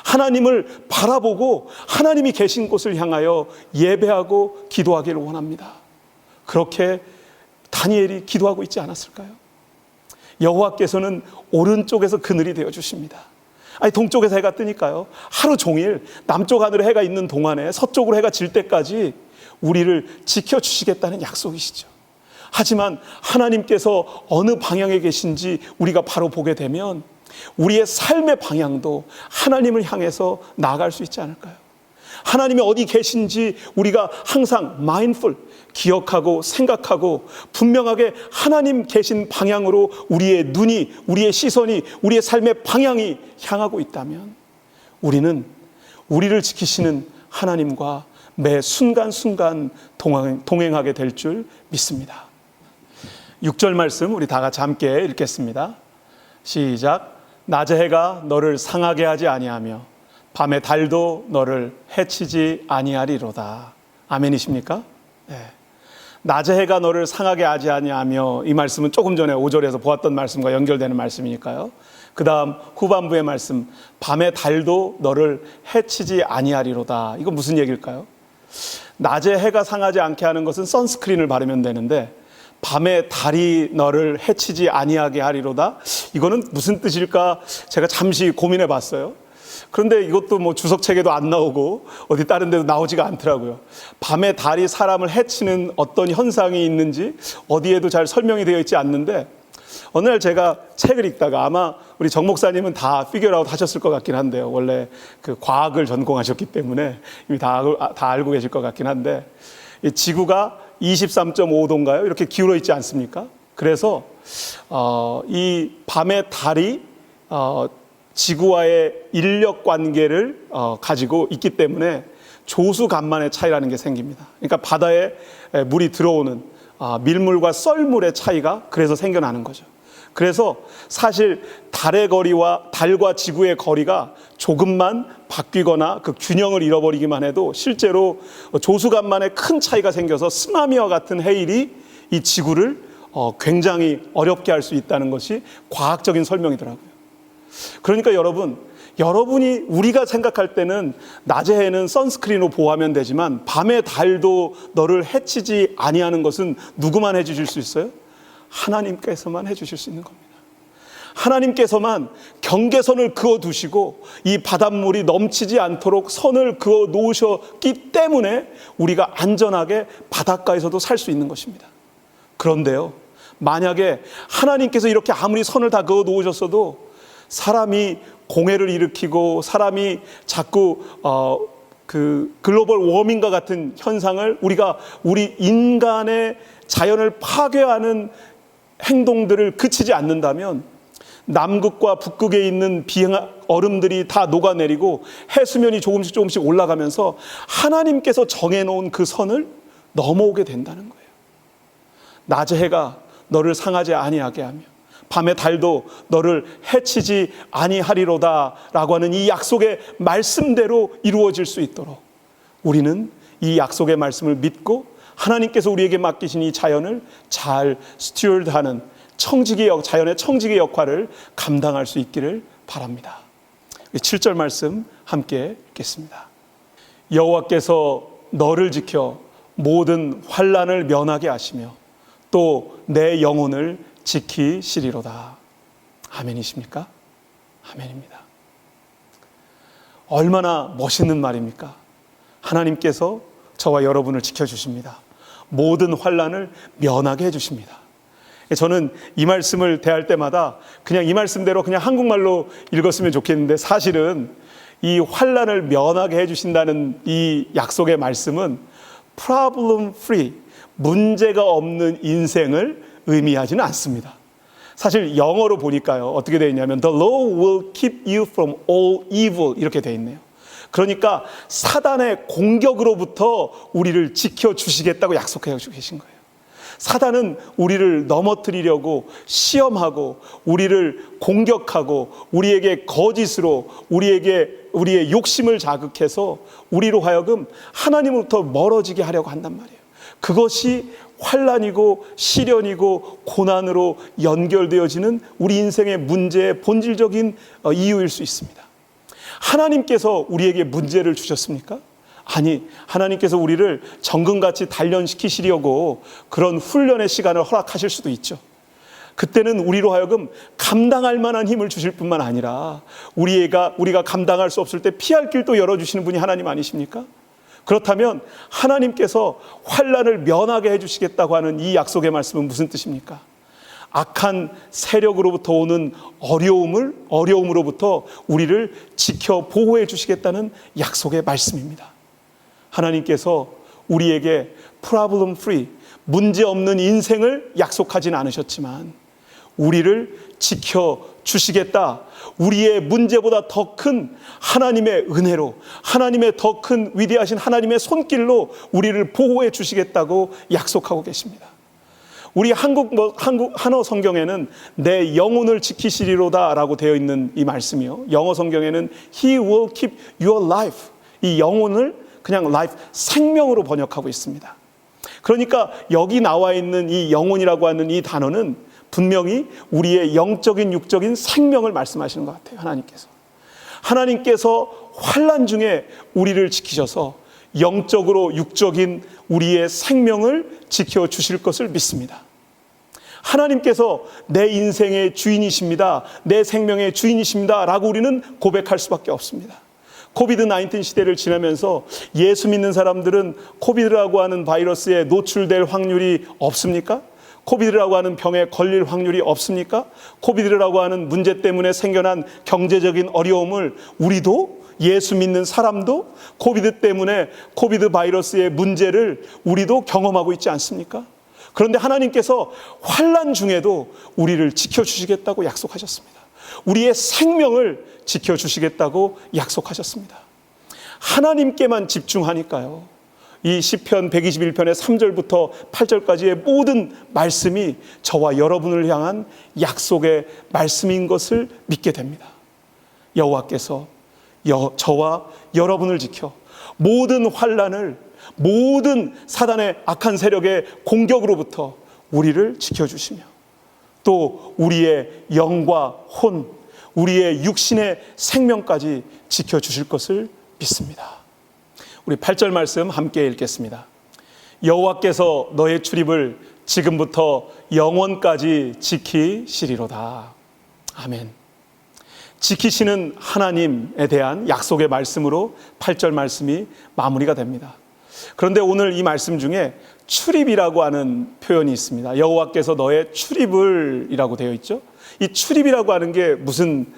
F: 하나님을 바라보고 하나님이 계신 곳을 향하여 예배하고 기도하기를 원합니다. 그렇게 다니엘이 기도하고 있지 않았을까요? 여호와께서는 오른쪽에서 그늘이 되어 주십니다. 아니, 동쪽에서 해가 뜨니까요, 하루 종일 남쪽 하늘에 해가 있는 동안에 서쪽으로 해가 질 때까지 우리를 지켜주시겠다는 약속이시죠. 하지만 하나님께서 어느 방향에 계신지 우리가 바로 보게 되면 우리의 삶의 방향도 하나님을 향해서 나아갈 수 있지 않을까요? 하나님이 어디 계신지 우리가 항상 mindful, 기억하고 생각하고 분명하게 하나님 계신 방향으로 우리의 눈이, 우리의 시선이, 우리의 삶의 방향이 향하고 있다면 우리는 우리를 지키시는 하나님과 매 순간순간 동행하게 될 줄 믿습니다. 6절 말씀 우리 다 같이 함께 읽겠습니다. 시작. 낮의 해가 너를 상하게 하지 아니하며 밤의 달도 너를 해치지 아니하리로다. 아멘이십니까? 네. 낮의 해가 너를 상하게 하지 아니하며, 이 말씀은 조금 전에 5절에서 보았던 말씀과 연결되는 말씀이니까요. 그 다음 후반부의 말씀, 밤의 달도 너를 해치지 아니하리로다. 이거 무슨 얘기일까요? 낮에 해가 상하지 않게 하는 것은 선스크린을 바르면 되는데 밤에 달이 너를 해치지 아니하게 하리로다. 이거는 무슨 뜻일까 제가 잠시 고민해 봤어요. 그런데 이것도 뭐 주석책에도 안 나오고 어디 다른 데도 나오지가 않더라고요. 밤에 달이 사람을 해치는 어떤 현상이 있는지 어디에도 잘 설명이 되어 있지 않는데, 어느 날 제가 책을 읽다가, 아마 우리 정 목사님은 다 피겨라웃 하셨을 것 같긴 한데요. 원래 그 과학을 전공하셨기 때문에 이미 다 알고 계실 것 같긴 한데, 이 지구가 23.5도인가요? 이렇게 기울어 있지 않습니까? 그래서 이 밤에 달이 지구와의 인력 관계를 가지고 있기 때문에 조수간만의 차이라는 게 생깁니다. 그러니까 바다에 물이 들어오는 밀물과 썰물의 차이가 그래서 생겨나는 거죠. 그래서 사실 달의 거리와 달과 지구의 거리가 조금만 바뀌거나 그 균형을 잃어버리기만 해도 실제로 조수간만의 큰 차이가 생겨서 쓰나미와 같은 해일이 이 지구를 굉장히 어렵게 할 수 있다는 것이 과학적인 설명이더라고요. 그러니까 여러분이 우리가 생각할 때는 낮의 해는 선스크린으로 보호하면 되지만 밤의 달도 너를 해치지 아니하는 것은 누구만 해주실 수 있어요? 하나님께서만 해주실 수 있는 겁니다. 하나님께서만 경계선을 그어두시고 이 바닷물이 넘치지 않도록 선을 그어 놓으셨기 때문에 우리가 안전하게 바닷가에서도 살 수 있는 것입니다. 그런데요, 만약에 하나님께서 이렇게 아무리 선을 다 그어 놓으셨어도 사람이 공해를 일으키고 사람이 자꾸 그 글로벌 워밍과 같은 현상을 우리 인간의 자연을 파괴하는 행동들을 그치지 않는다면 남극과 북극에 있는 얼음들이 다 녹아내리고 해수면이 조금씩 올라가면서 하나님께서 정해놓은 그 선을 넘어오게 된다는 거예요. 낮의 해가 너를 상하지 아니하게 하며 밤의 달도 너를 해치지 아니하리로다 라고 하는 이 약속의 말씀대로 이루어질 수 있도록 우리는 이 약속의 말씀을 믿고 하나님께서 우리에게 맡기신 이 자연을 잘 스튜어드하는 자연의 청지기 역할을 감당할 수 있기를 바랍니다. 7절 말씀 함께 읽겠습니다. 여호와께서 너를 지켜 모든 환난을 면하게 하시며 또 내 영혼을 지키시리로다. 아멘이십니까? 아멘입니다. 얼마나 멋있는 말입니까? 하나님께서 저와 여러분을 지켜주십니다. 모든 환난을 면하게 해주십니다. 저는 이 말씀을 대할 때마다 그냥 이 말씀대로 그냥 한국말로 읽었으면 좋겠는데 사실은 이 환난을 면하게 해주신다는 이 약속의 말씀은 problem free, 문제가 없는 인생을 의미하지는 않습니다. 사실 영어로 보니까요, 어떻게 되어 있냐면 The law will keep you from all evil 이렇게 되어 있네요. 그러니까 사단의 공격으로부터 우리를 지켜주시겠다고 약속해 주고 계신 거예요. 사단은 우리를 넘어뜨리려고 시험하고 우리를 공격하고 우리에게 거짓으로 우리의 욕심을 자극해서 우리로 하여금 하나님으로부터 멀어지게 하려고 한단 말이에요. 그것이 환난이고 시련이고 고난으로 연결되어지는 우리 인생의 문제의 본질적인 이유일 수 있습니다. 하나님께서 우리에게 문제를 주셨습니까? 아니, 하나님께서 우리를 정금같이 단련시키시려고 그런 훈련의 시간을 허락하실 수도 있죠. 그때는 우리로 하여금 감당할 만한 힘을 주실 뿐만 아니라 우리가 감당할 수 없을 때 피할 길도 열어주시는 분이 하나님 아니십니까? 그렇다면 하나님께서 환난을 면하게 해주시겠다고 하는 이 약속의 말씀은 무슨 뜻입니까? 악한 세력으로부터 오는 어려움으로부터 우리를 지켜 보호해 주시겠다는 약속의 말씀입니다. 하나님께서 우리에게 problem free, 문제 없는 인생을 약속하진 않으셨지만 우리를 지켜주시겠다. 우리의 문제보다 더 큰 하나님의 은혜로, 하나님의 더 큰 위대하신 하나님의 손길로 우리를 보호해 주시겠다고 약속하고 계십니다. 우리 한국 한어 성경에는 내 영혼을 지키시리로다 라고 되어 있는 이 말씀이요, 영어 성경에는 He will keep your life, 이 영혼을 그냥 life, 생명으로 번역하고 있습니다. 그러니까 여기 나와 있는 이 영혼이라고 하는 이 단어는 분명히 우리의 영적인 육적인 생명을 말씀하시는 것 같아요. 하나님께서 환난 중에 우리를 지키셔서 영적으로 육적인 우리의 생명을 지켜주실 것을 믿습니다. 하나님께서 내 인생의 주인이십니다, 내 생명의 주인이십니다 라고 우리는 고백할 수밖에 없습니다. 코비드-19 시대를 지나면서 예수 믿는 사람들은 코비드라고 하는 바이러스에 노출될 확률이 없습니까? 코비드라고 하는 병에 걸릴 확률이 없습니까? 코비드라고 하는 문제 때문에 생겨난 경제적인 어려움을 우리도, 예수 믿는 사람도 코비드 때문에 코비드 바이러스의 문제를 우리도 경험하고 있지 않습니까? 그런데 하나님께서 환난 중에도 우리를 지켜주시겠다고 약속하셨습니다. 우리의 생명을 지켜주시겠다고 약속하셨습니다. 하나님께만 집중하니까요. 이 시편 121편의 3절부터 8절까지의 모든 말씀이 저와 여러분을 향한 약속의 말씀인 것을 믿게 됩니다. 여호와께서 저와 여러분을 지켜 모든 환난을, 모든 사단의 악한 세력의 공격으로부터 우리를 지켜주시며 또 우리의 영과 혼, 우리의 육신의 생명까지 지켜주실 것을 믿습니다. 우리 8절 말씀 함께 읽겠습니다. 여호와께서 너의 출입을 지금부터 영원까지 지키시리로다. 아멘. 지키시는 하나님에 대한 약속의 말씀으로 8절 말씀이 마무리가 됩니다. 그런데 오늘 이 말씀 중에 출입이라고 하는 표현이 있습니다. 여호와께서 너의 출입을 이라고 되어 있죠. 이 출입이라고 하는 게 무슨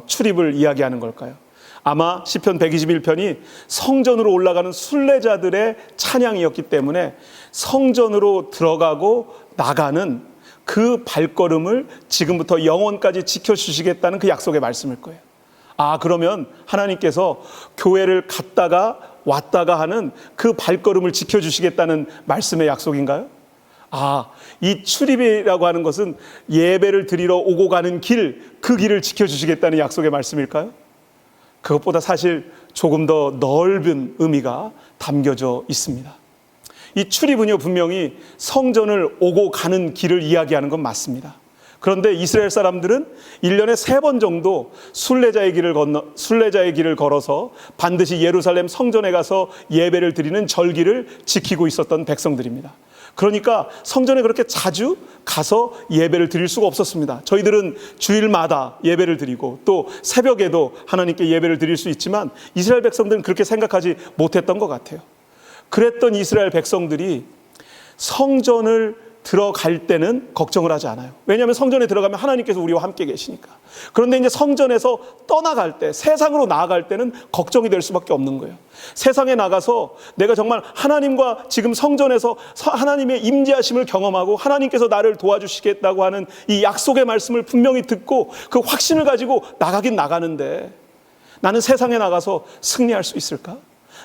F: 출입을 이야기하는 걸까요? 아마 시편 121편이 성전으로 올라가는 순례자들의 찬양이었기 때문에 성전으로 들어가고 나가는 그 발걸음을 지금부터 영원까지 지켜주시겠다는 그 약속의 말씀일 거예요. 그러면 하나님께서 교회를 갔다가 왔다가 하는 그 발걸음을 지켜주시겠다는 말씀의 약속인가요? 이 출입이라고 하는 것은 예배를 드리러 오고 가는 길, 그 길을 지켜주시겠다는 약속의 말씀일까요? 그것보다 사실 조금 더 넓은 의미가 담겨져 있습니다. 이 출입은요, 분명히 성전을 오고 가는 길을 이야기하는 건 맞습니다. 그런데 이스라엘 사람들은 1년에 3번 정도 순례자의 길을 걸어서 반드시 예루살렘 성전에 가서 예배를 드리는 절기를 지키고 있었던 백성들입니다. 그러니까 성전에 그렇게 자주 가서 예배를 드릴 수가 없었습니다. 저희들은 주일마다 예배를 드리고 또 새벽에도 하나님께 예배를 드릴 수 있지만 이스라엘 백성들은 그렇게 생각하지 못했던 것 같아요. 그랬던 이스라엘 백성들이 성전을 들어갈 때는 걱정을 하지 않아요. 왜냐하면 성전에 들어가면 하나님께서 우리와 함께 계시니까. 그런데 이제 성전에서 떠나갈 때, 세상으로 나아갈 때는 걱정이 될 수밖에 없는 거예요. 세상에 나가서 내가 정말 하나님과 지금 성전에서 하나님의 임재하심을 경험하고 하나님께서 나를 도와주시겠다고 하는 이 약속의 말씀을 분명히 듣고 그 확신을 가지고 나가긴 나가는데 나는 세상에 나가서 승리할 수 있을까?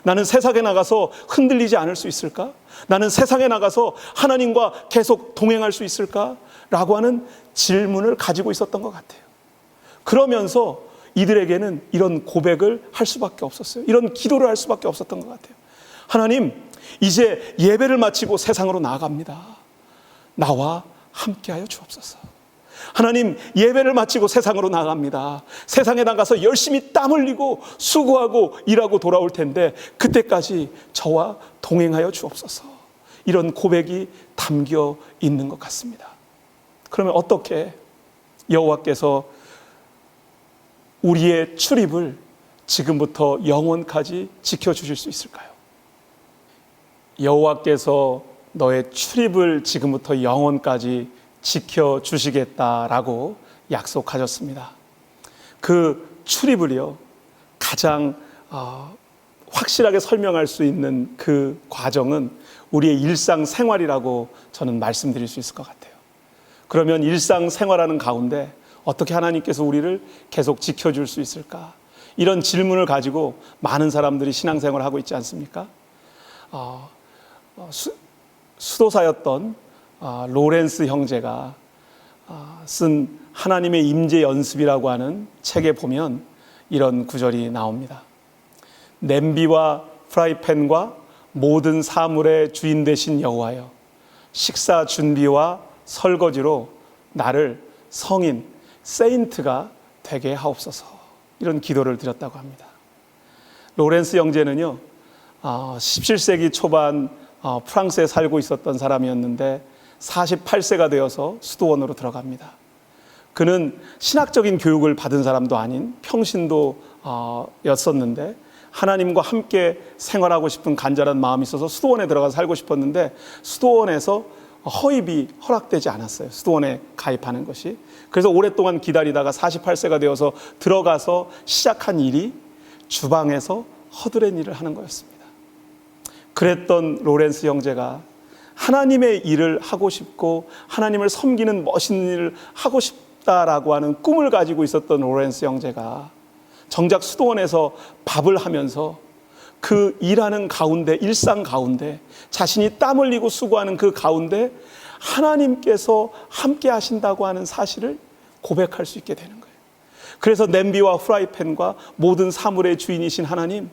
F: 나는 세상에 나가서 흔들리지 않을 수 있을까? 나는 세상에 나가서 하나님과 계속 동행할 수 있을까? 라고 하는 질문을 가지고 있었던 것 같아요. 그러면서 이들에게는 이런 고백을 할 수밖에 없었어요. 이런 기도를 할 수밖에 없었던 것 같아요. 하나님, 이제 예배를 마치고 세상으로 나아갑니다. 나와 함께하여 주옵소서. 하나님, 예배를 마치고 세상으로 나갑니다. 세상에 나가서 열심히 땀 흘리고 수고하고 일하고 돌아올 텐데 그때까지 저와 동행하여 주옵소서. 이런 고백이 담겨 있는 것 같습니다. 그러면 어떻게 여호와께서 우리의 출입을 지금부터 영원까지 지켜주실 수 있을까요? 여호와께서 너의 출입을 지금부터 영원까지 지켜주시겠다라고 약속하셨습니다. 그 출입을요, 가장 확실하게 설명할 수 있는 그 과정은 우리의 일상생활이라고 저는 말씀드릴 수 있을 것 같아요. 그러면 일상생활하는 가운데 어떻게 하나님께서 우리를 계속 지켜줄 수 있을까? 이런 질문을 가지고 많은 사람들이 신앙생활을 하고 있지 않습니까? 수도사였던 로렌스 형제가 쓴 하나님의 임재 연습이라고 하는 책에 보면 이런 구절이 나옵니다. 냄비와 프라이팬과 모든 사물의 주인 되신 여호와여, 식사 준비와 설거지로 나를 성인, 세인트가 되게 하옵소서. 이런 기도를 드렸다고 합니다. 로렌스 형제는요, 17세기 초반 프랑스에 살고 있었던 사람이었는데 48세가 되어서 수도원으로 들어갑니다. 그는 신학적인 교육을 받은 사람도 아닌 평신도였었는데 하나님과 함께 생활하고 싶은 간절한 마음이 있어서 수도원에 들어가서 살고 싶었는데 수도원에서 허입이 허락되지 않았어요. 수도원에 가입하는 것이. 그래서 오랫동안 기다리다가 48세가 되어서 들어가서 시작한 일이 주방에서 허드렛 일을 하는 거였습니다. 그랬던 로렌스 형제가 하나님의 일을 하고 싶고 하나님을 섬기는 멋있는 일을 하고 싶다라고 하는 꿈을 가지고 있었던 로렌스 형제가 정작 수도원에서 밥을 하면서 그 일하는 가운데, 일상 가운데, 자신이 땀 흘리고 수고하는 그 가운데 하나님께서 함께 하신다고 하는 사실을 고백할 수 있게 되는 거예요. 그래서 냄비와 프라이팬과 모든 사물의 주인이신 하나님,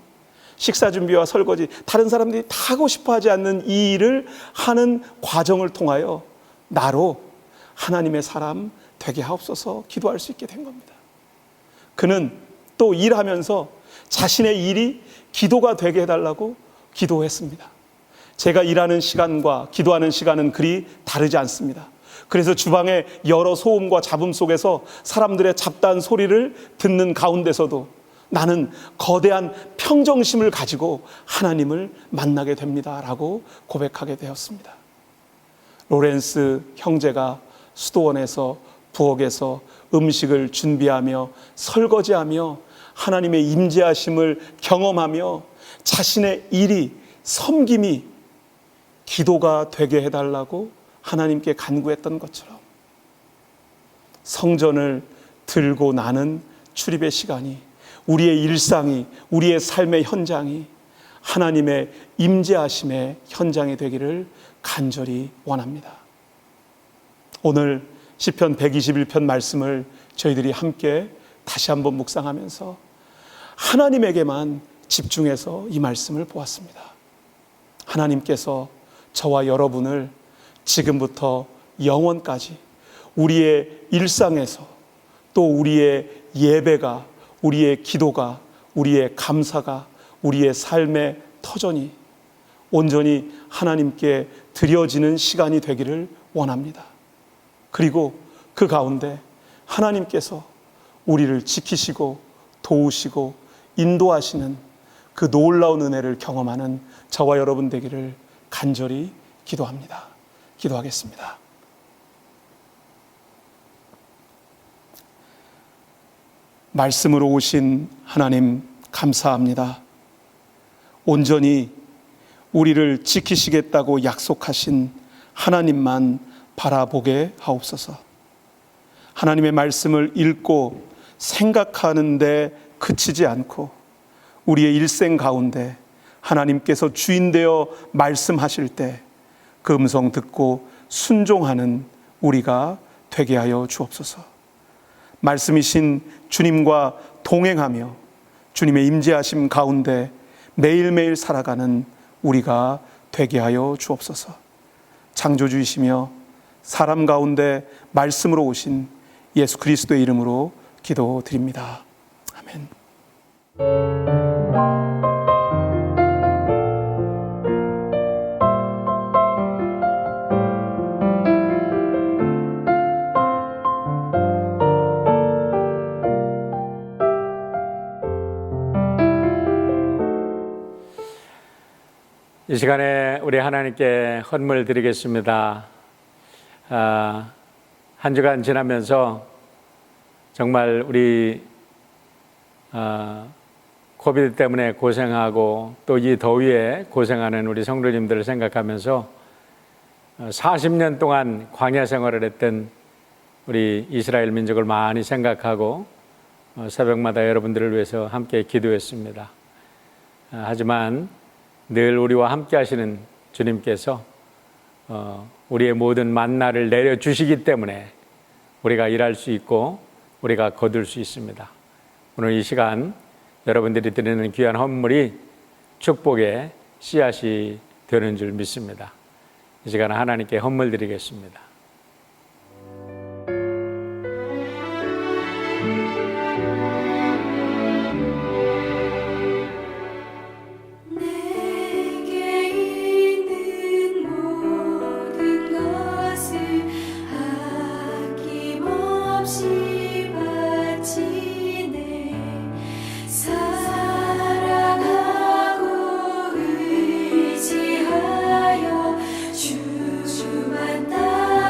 F: 식사 준비와 설거지, 다른 사람들이 다 하고 싶어 하지 않는 이 일을 하는 과정을 통하여 나로 하나님의 사람 되게 하옵소서 기도할 수 있게 된 겁니다. 그는 또 일하면서 자신의 일이 기도가 되게 해달라고 기도했습니다. 제가 일하는 시간과 기도하는 시간은 그리 다르지 않습니다. 그래서 주방의 여러 소음과 잡음 속에서 사람들의 잡다한 소리를 듣는 가운데서도 나는 거대한 평정심을 가지고 하나님을 만나게 됩니다 라고 고백하게 되었습니다. 로렌스 형제가 수도원에서 부엌에서 음식을 준비하며 설거지하며 하나님의 임재하심을 경험하며 자신의 일이, 섬김이 기도가 되게 해달라고 하나님께 간구했던 것처럼 성전을 들고 나는 출입의 시간이, 우리의 일상이, 우리의 삶의 현장이 하나님의 임재하심의 현장이 되기를 간절히 원합니다. 오늘 시편 121편 말씀을 저희들이 함께 다시 한번 묵상하면서 하나님에게만 집중해서 이 말씀을 보았습니다. 하나님께서 저와 여러분을 지금부터 영원까지 우리의 일상에서 또 우리의 예배가, 우리의 기도가, 우리의 감사가, 우리의 삶의 터전이 온전히 하나님께 드려지는 시간이 되기를 원합니다. 그리고 그 가운데 하나님께서 우리를 지키시고 도우시고 인도하시는 그 놀라운 은혜를 경험하는 저와 여러분 되기를 간절히 기도합니다. 기도하겠습니다. 말씀으로 오신 하나님 감사합니다. 온전히 우리를 지키시겠다고 약속하신 하나님만 바라보게 하옵소서. 하나님의 말씀을 읽고 생각하는데 그치지 않고 우리의 일생 가운데 하나님께서 주인되어 말씀하실 때 그 음성 듣고 순종하는 우리가 되게 하여 주옵소서. 말씀이신 주님과 동행하며 주님의 임재하심 가운데 매일매일 살아가는 우리가 되게 하여 주옵소서. 창조주이시며 사람 가운데 말씀으로 오신 예수 그리스도의 이름으로 기도드립니다. 아멘.
B: 이 시간에 우리 하나님께 헌물 드리겠습니다. 한 주간 지나면서 정말 우리 코비드 때문에 고생하고 또 이 더위에 고생하는 우리 성도님들을 생각하면서 40년 동안 광야 생활을 했던 우리 이스라엘 민족을 많이 생각하고 새벽마다 여러분들을 위해서 함께 기도했습니다. 하지만 늘 우리와 함께 하시는 주님께서 우리의 모든 만나를 내려주시기 때문에 우리가 일할 수 있고 우리가 거둘 수 있습니다. 오늘 이 시간 여러분들이 드리는 귀한 헌물이 축복의 씨앗이 되는 줄 믿습니다. 이 시간 하나님께 헌물 드리겠습니다.
G: 사랑하고 의지하여 주만 따라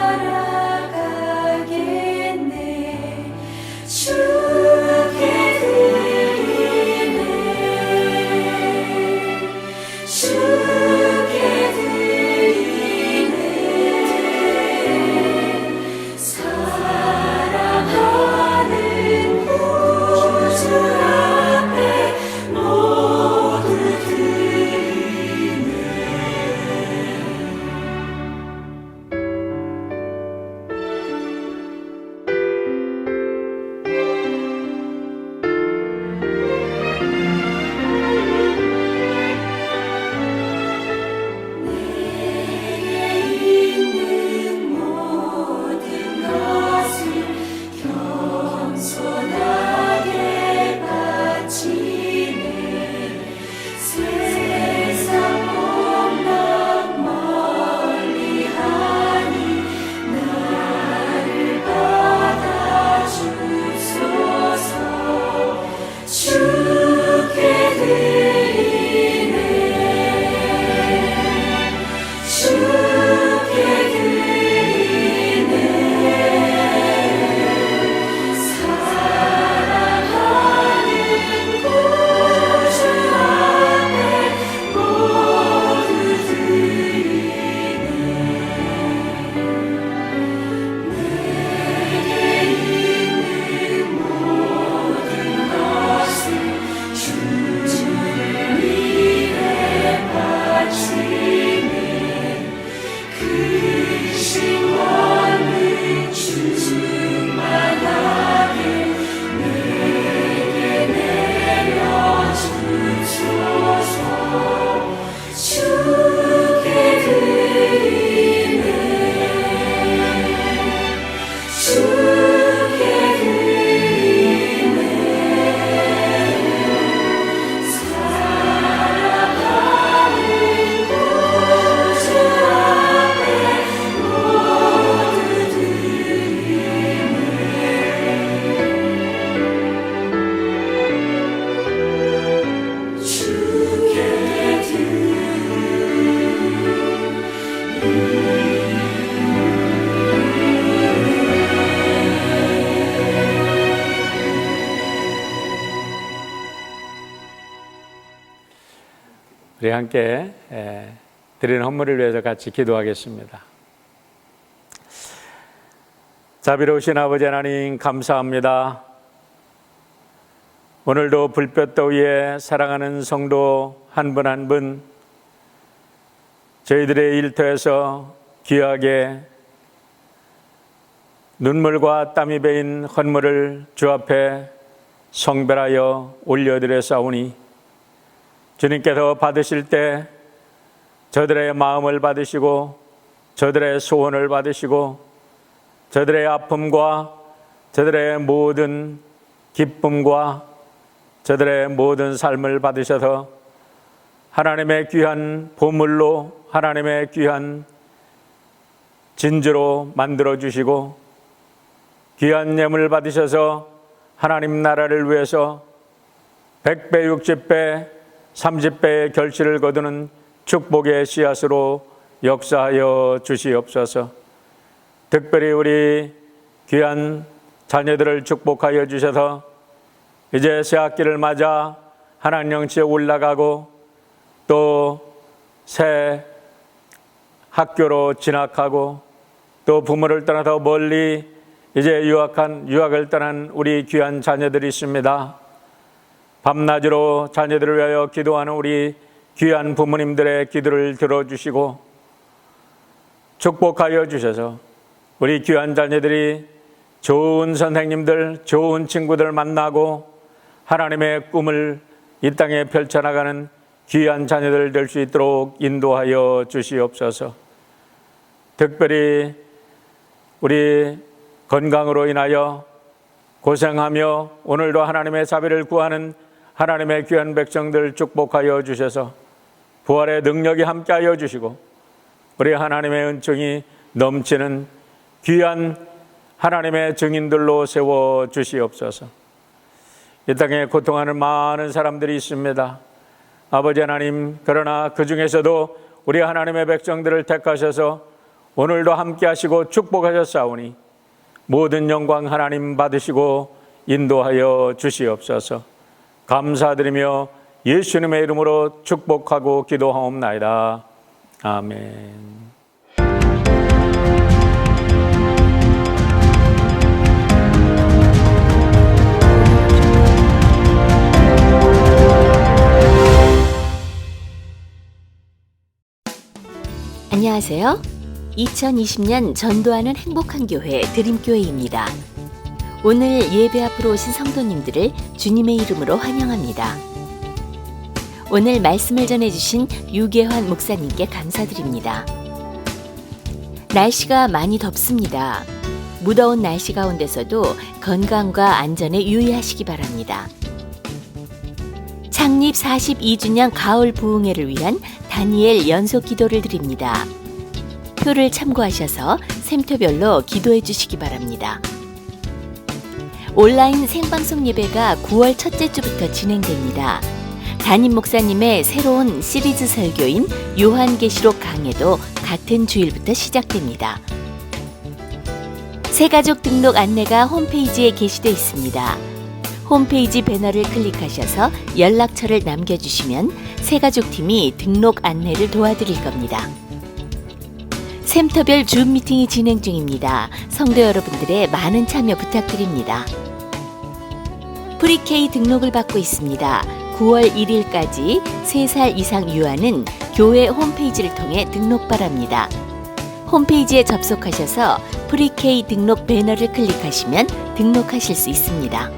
B: 우리 함께 드리는 헌물을 위해서 같이 기도하겠습니다. 자비로우신 아버지 하나님 감사합니다. 오늘도 불볕 더위에 사랑하는 성도 한 분 한 분 저희들의 일터에서 귀하게 눈물과 땀이 배인 헌물을 주 앞에 성별하여 올려드렸사오니 주님께서 받으실 때 저들의 마음을 받으시고 저들의 소원을 받으시고 저들의 아픔과 저들의 모든 기쁨과 저들의 모든 삶을 받으셔서 하나님의 귀한 보물로 하나님의 귀한 진주로 만들어 주시고 귀한 예물 받으셔서 하나님 나라를 위해서 100배, 60배, 30배의 결실을 거두는 축복의 씨앗으로 역사하여 주시옵소서. 특별히 우리 귀한 자녀들을 축복하여 주셔서 이제 새 학기를 맞아 하나님 영치에 올라가고 또 새 학교로 진학하고 또 부모를 떠나 더 멀리 이제 유학을 떠난 우리 귀한 자녀들이 있습니다. 밤낮으로 자녀들을 위하여 기도하는 우리 귀한 부모님들의 기도를 들어주시고 축복하여 주셔서 우리 귀한 자녀들이 좋은 선생님들, 좋은 친구들 만나고 하나님의 꿈을 이 땅에 펼쳐나가는 귀한 자녀들 될 수 있도록 인도하여 주시옵소서. 특별히 우리 건강으로 인하여 고생하며 오늘도 하나님의 자비를 구하는 하나님의 귀한 백성들 축복하여 주셔서 부활의 능력이 함께하여 주시고 우리 하나님의 은총이 넘치는 귀한 하나님의 증인들로 세워 주시옵소서. 이 땅에 고통하는 많은 사람들이 있습니다. 아버지 하나님, 그러나 그 중에서도 우리 하나님의 백성들을 택하셔서 오늘도 함께 하시고 축복하셨사오니 모든 영광 하나님 받으시고 인도하여 주시옵소서. 감사드리며 예수님의 이름으로 축복하고 기도하옵나이다. 아멘.
D: 안녕하세요. 2020년 전도하는 행복한 교회 드림교회입니다. 오늘 예배 앞으로 오신 성도님들을 주님의 이름으로 환영합니다. 오늘 말씀을 전해주신 유계환 목사님께 감사드립니다. 날씨가 많이 덥습니다. 무더운 날씨 가운데서도 건강과 안전에 유의하시기 바랍니다. 창립 42주년 가을 부흥회를 위한 다니엘 연속 기도를 드립니다. 표를 참고하셔서 샘터별로 기도해 주시기 바랍니다. 온라인 생방송 예배가 9월 첫째 주부터 진행됩니다. 담임 목사님의 새로운 시리즈 설교인 요한계시록 강해도 같은 주일부터 시작됩니다. 새가족 등록 안내가 홈페이지에 게시되어 있습니다. 홈페이지 배너를 클릭하셔서 연락처를 남겨주시면 새가족팀이 등록 안내를 도와드릴 겁니다. 샘터별 줌 미팅이 진행 중입니다. 성도 여러분들의 많은 참여 부탁드립니다. 프리K 등록을 받고 있습니다. 9월 1일까지 3살 이상 유아는 교회 홈페이지를 통해 등록 바랍니다. 홈페이지에 접속하셔서 프리K 등록 배너를 클릭하시면 등록하실 수 있습니다.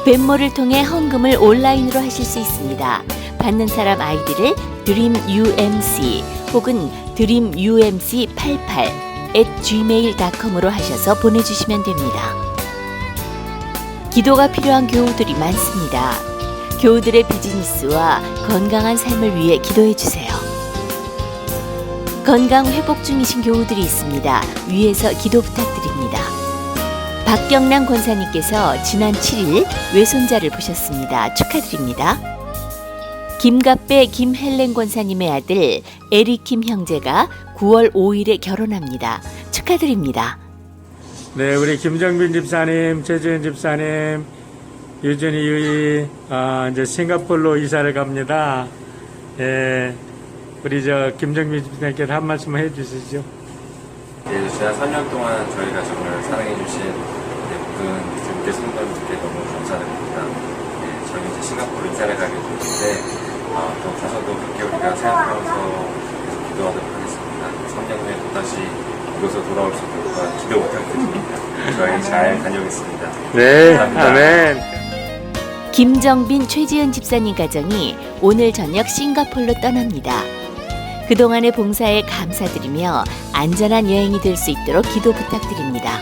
D: 벤모를 통해 헌금을 온라인으로 하실 수 있습니다. 받는 사람 아이디를 dreamumc 혹은 dreamumc88@gmail.com으로 하셔서 보내주시면 됩니다. 기도가 필요한 교우들이 많습니다. 교우들의 비즈니스와 건강한 삶을 위해 기도해 주세요. 건강 회복 중이신 교우들이 있습니다. 위에서 기도 부탁드립니다. 박경남 권사님께서 지난 7일 외손자를 보셨습니다. 축하드립니다. 김갑배 김헬렌 권사님의 아들 에리킴 형제가 9월 5일에 결혼합니다. 축하드립니다.
B: 네, 우리 김정빈 집사님, 최지은 집사님, 유준이 이제 싱가포르로 이사를 갑니다. 예, 우리 김정민 집사님께서 한 말씀 해주시죠.
G: 예, 지난 3년 동안 저희가 정말 사랑해주신 모든 주님께 성도님께 너무 감사드립니다. 예, 저희 이제 싱가포르 이사를 가게 됐는데 또 가서도 그렇게 우리가 생각하면서 계속 기도하도록 하겠습니다. 3년 후에 또다시 이곳으로 돌아올 수 있도록 기도 부탁드립니다. 저희 잘 다녀오겠습니다.
B: 네,
G: 감사합니다.
B: 아멘.
D: 김정빈, 최지은 집사님 가정이 오늘 저녁 싱가포르로 떠납니다. 그동안의 봉사에 감사드리며 안전한 여행이 될 수 있도록 기도 부탁드립니다.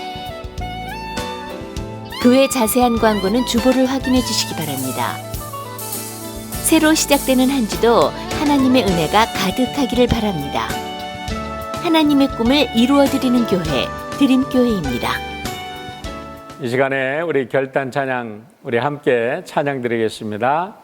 D: 그 외 자세한 광고는 주보를 확인해 주시기 바랍니다. 새로 시작되는 한 주도 하나님의 은혜가 가득하기를 바랍니다. 하나님의 꿈을 이루어드리는 교회, 드림교회입니다.
B: 이 시간에 우리 결단 찬양, 우리 함께 찬양 드리겠습니다.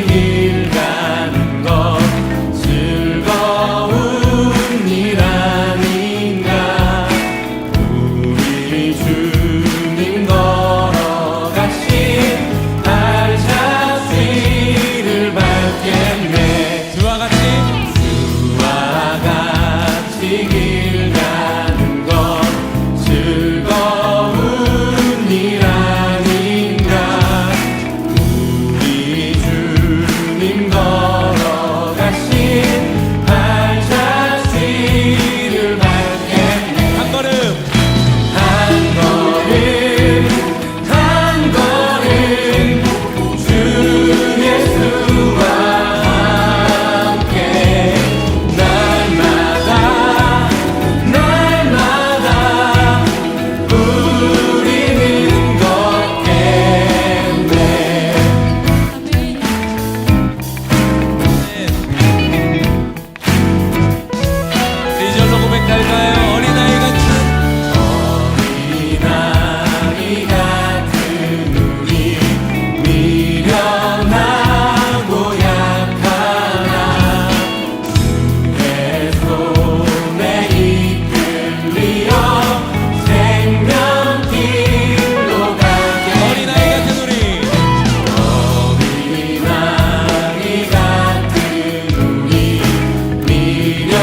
E: 길 가는 것 즐거운 일 아닌가. 우리 주님 걸어가신 발자취를 밟겠네. 주와 같이 길 가는 것 즐거운 일 아닌가. 우리 주님 걸어가신 발자취를 밟겠네. 한 걸음 주 예수와 함께 날마다 우리는 걷겠네. 이절로 고백할까요? 어린아이 같은 우리 미련하고 약하나 주의 손에 이끌리어 생명길로 가게. 어린아이 같은 우리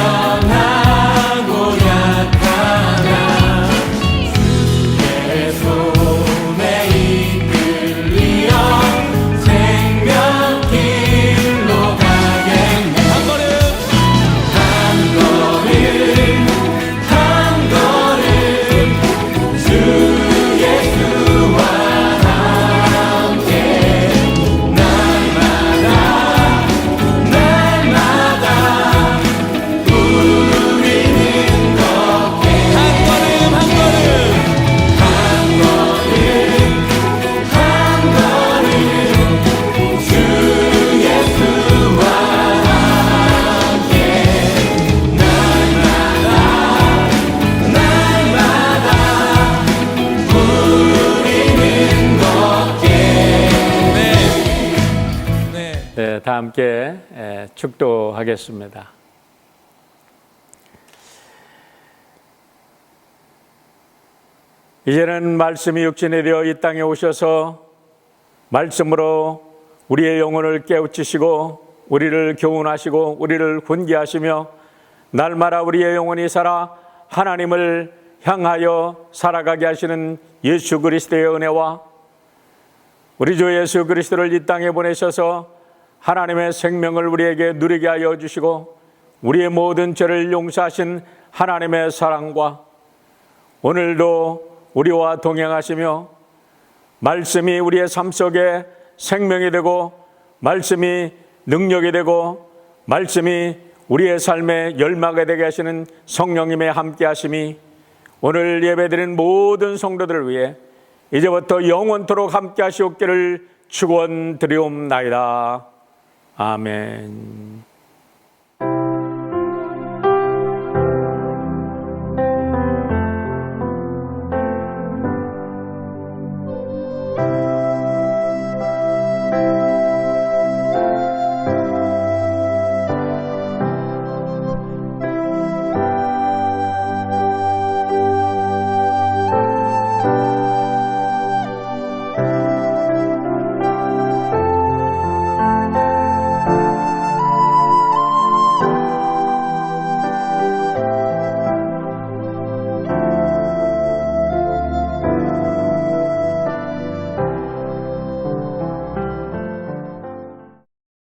E: 미련하고 약하나 주의 손에 이끌리어 생명길로 가겠네. 한 걸음 주 예수와 함께 날마다 우리는 걷게. 한 걸음 주 예수와 함께 날마다 우리는 걷게.
B: 네, 다 함께 축도하겠습니다. 이제는 말씀이 육신이 되어 이 땅에 오셔서 말씀으로 우리의 영혼을 깨우치시고 우리를 교훈하시고 우리를 훈계하시며 날마다 우리의 영혼이 살아 하나님을 향하여 살아가게 하시는 예수 그리스도의 은혜와 우리 주 예수 그리스도를 이 땅에 보내셔서 하나님의 생명을 우리에게 누리게 하여 주시고 우리의 모든 죄를 용서하신 하나님의 사랑과 오늘도 우리와 동행하시며 말씀이 우리의 삶 속에 생명이 되고 말씀이 능력이 되고 말씀이 우리의 삶에 열마가 되게 하시는 성령님의 함께 하심이 오늘 예배드린 모든 성도들을 위해 이제부터 영원토록 함께 하시옵기를 축원드리옵나이다. 아멘.